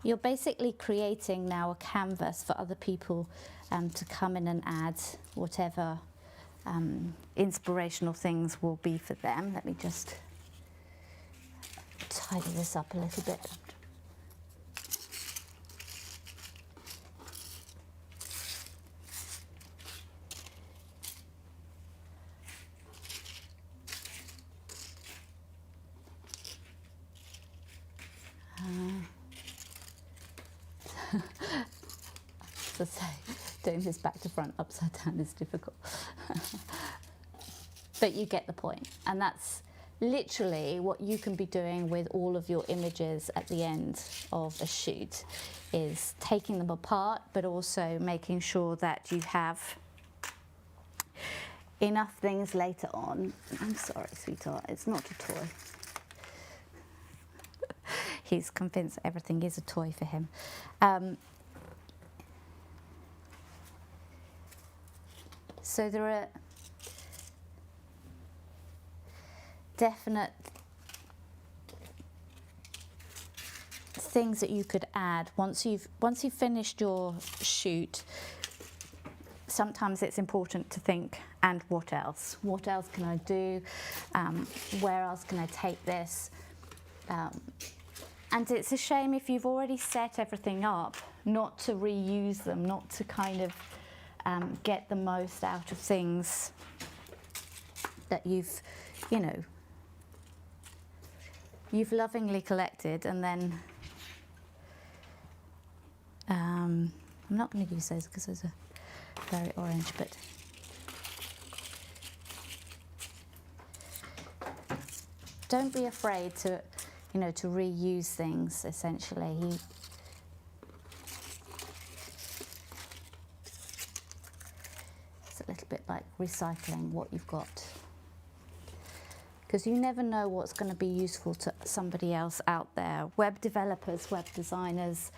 you're basically creating now a canvas for other people to come in and add whatever inspirational things will be for them. Let me just tidy this up a little bit. As I say, doing this back to front upside down is difficult. But you get the point, and that's literally what you can be doing with all of your images at the end of a shoot, is taking them apart, but also making sure that you have enough things later on. I'm sorry, sweetheart, it's not a toy. He's convinced everything is a toy for him. So there are definite things that you could add once you've finished your shoot. Sometimes it's important to think, and what else? What else can I do? Where else can I take this? And it's a shame if you've already set everything up not to reuse them, not to kind of get the most out of things that you've, you know, you've lovingly collected, and then I'm not going to use those because those are very orange, but don't be afraid to, you know, to reuse things, essentially. It's a little bit like recycling what you've got. Because you never know what's going to be useful to somebody else out there. Web developers, web designers,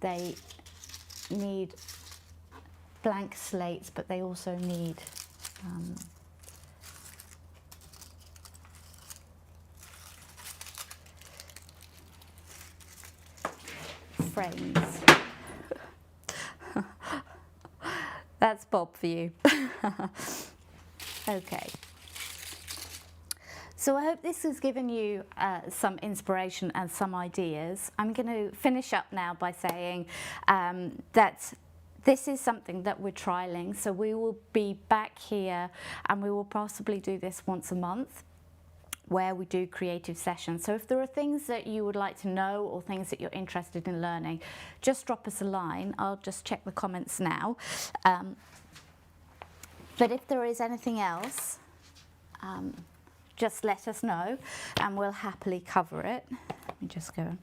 they need blank slates, but they also need frames. That's Bob for you. Okay. So I hope this has given you some inspiration and some ideas. I'm going to finish up now by saying that this is something that we're trialing. So we will be back here and we will possibly do this once a month, where we do creative sessions. So if there are things that you would like to know or things that you're interested in learning, just drop us a line. I'll just check the comments now. But if there is anything else, just let us know and we'll happily cover it. Let me just go on.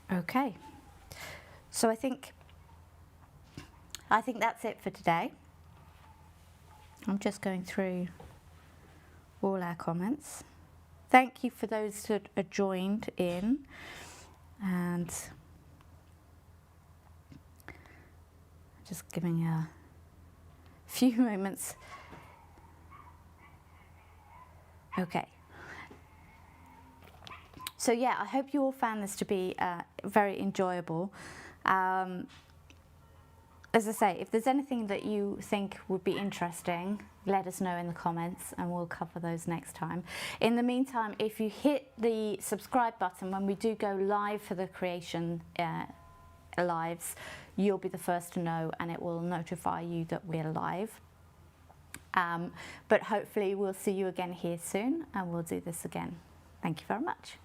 Okay, so I think that's it for today. I'm just going through all our comments. Thank you for those that are joined in, and just giving a few moments. Okay. So yeah, I hope you all found this to be very enjoyable. As I say, if there's anything that you think would be interesting, let us know in the comments and we'll cover those next time. In the meantime, if you hit the subscribe button when we do go live for the creation lives, you'll be the first to know and it will notify you that we're live. But hopefully we'll see you again here soon and we'll do this again. Thank you very much.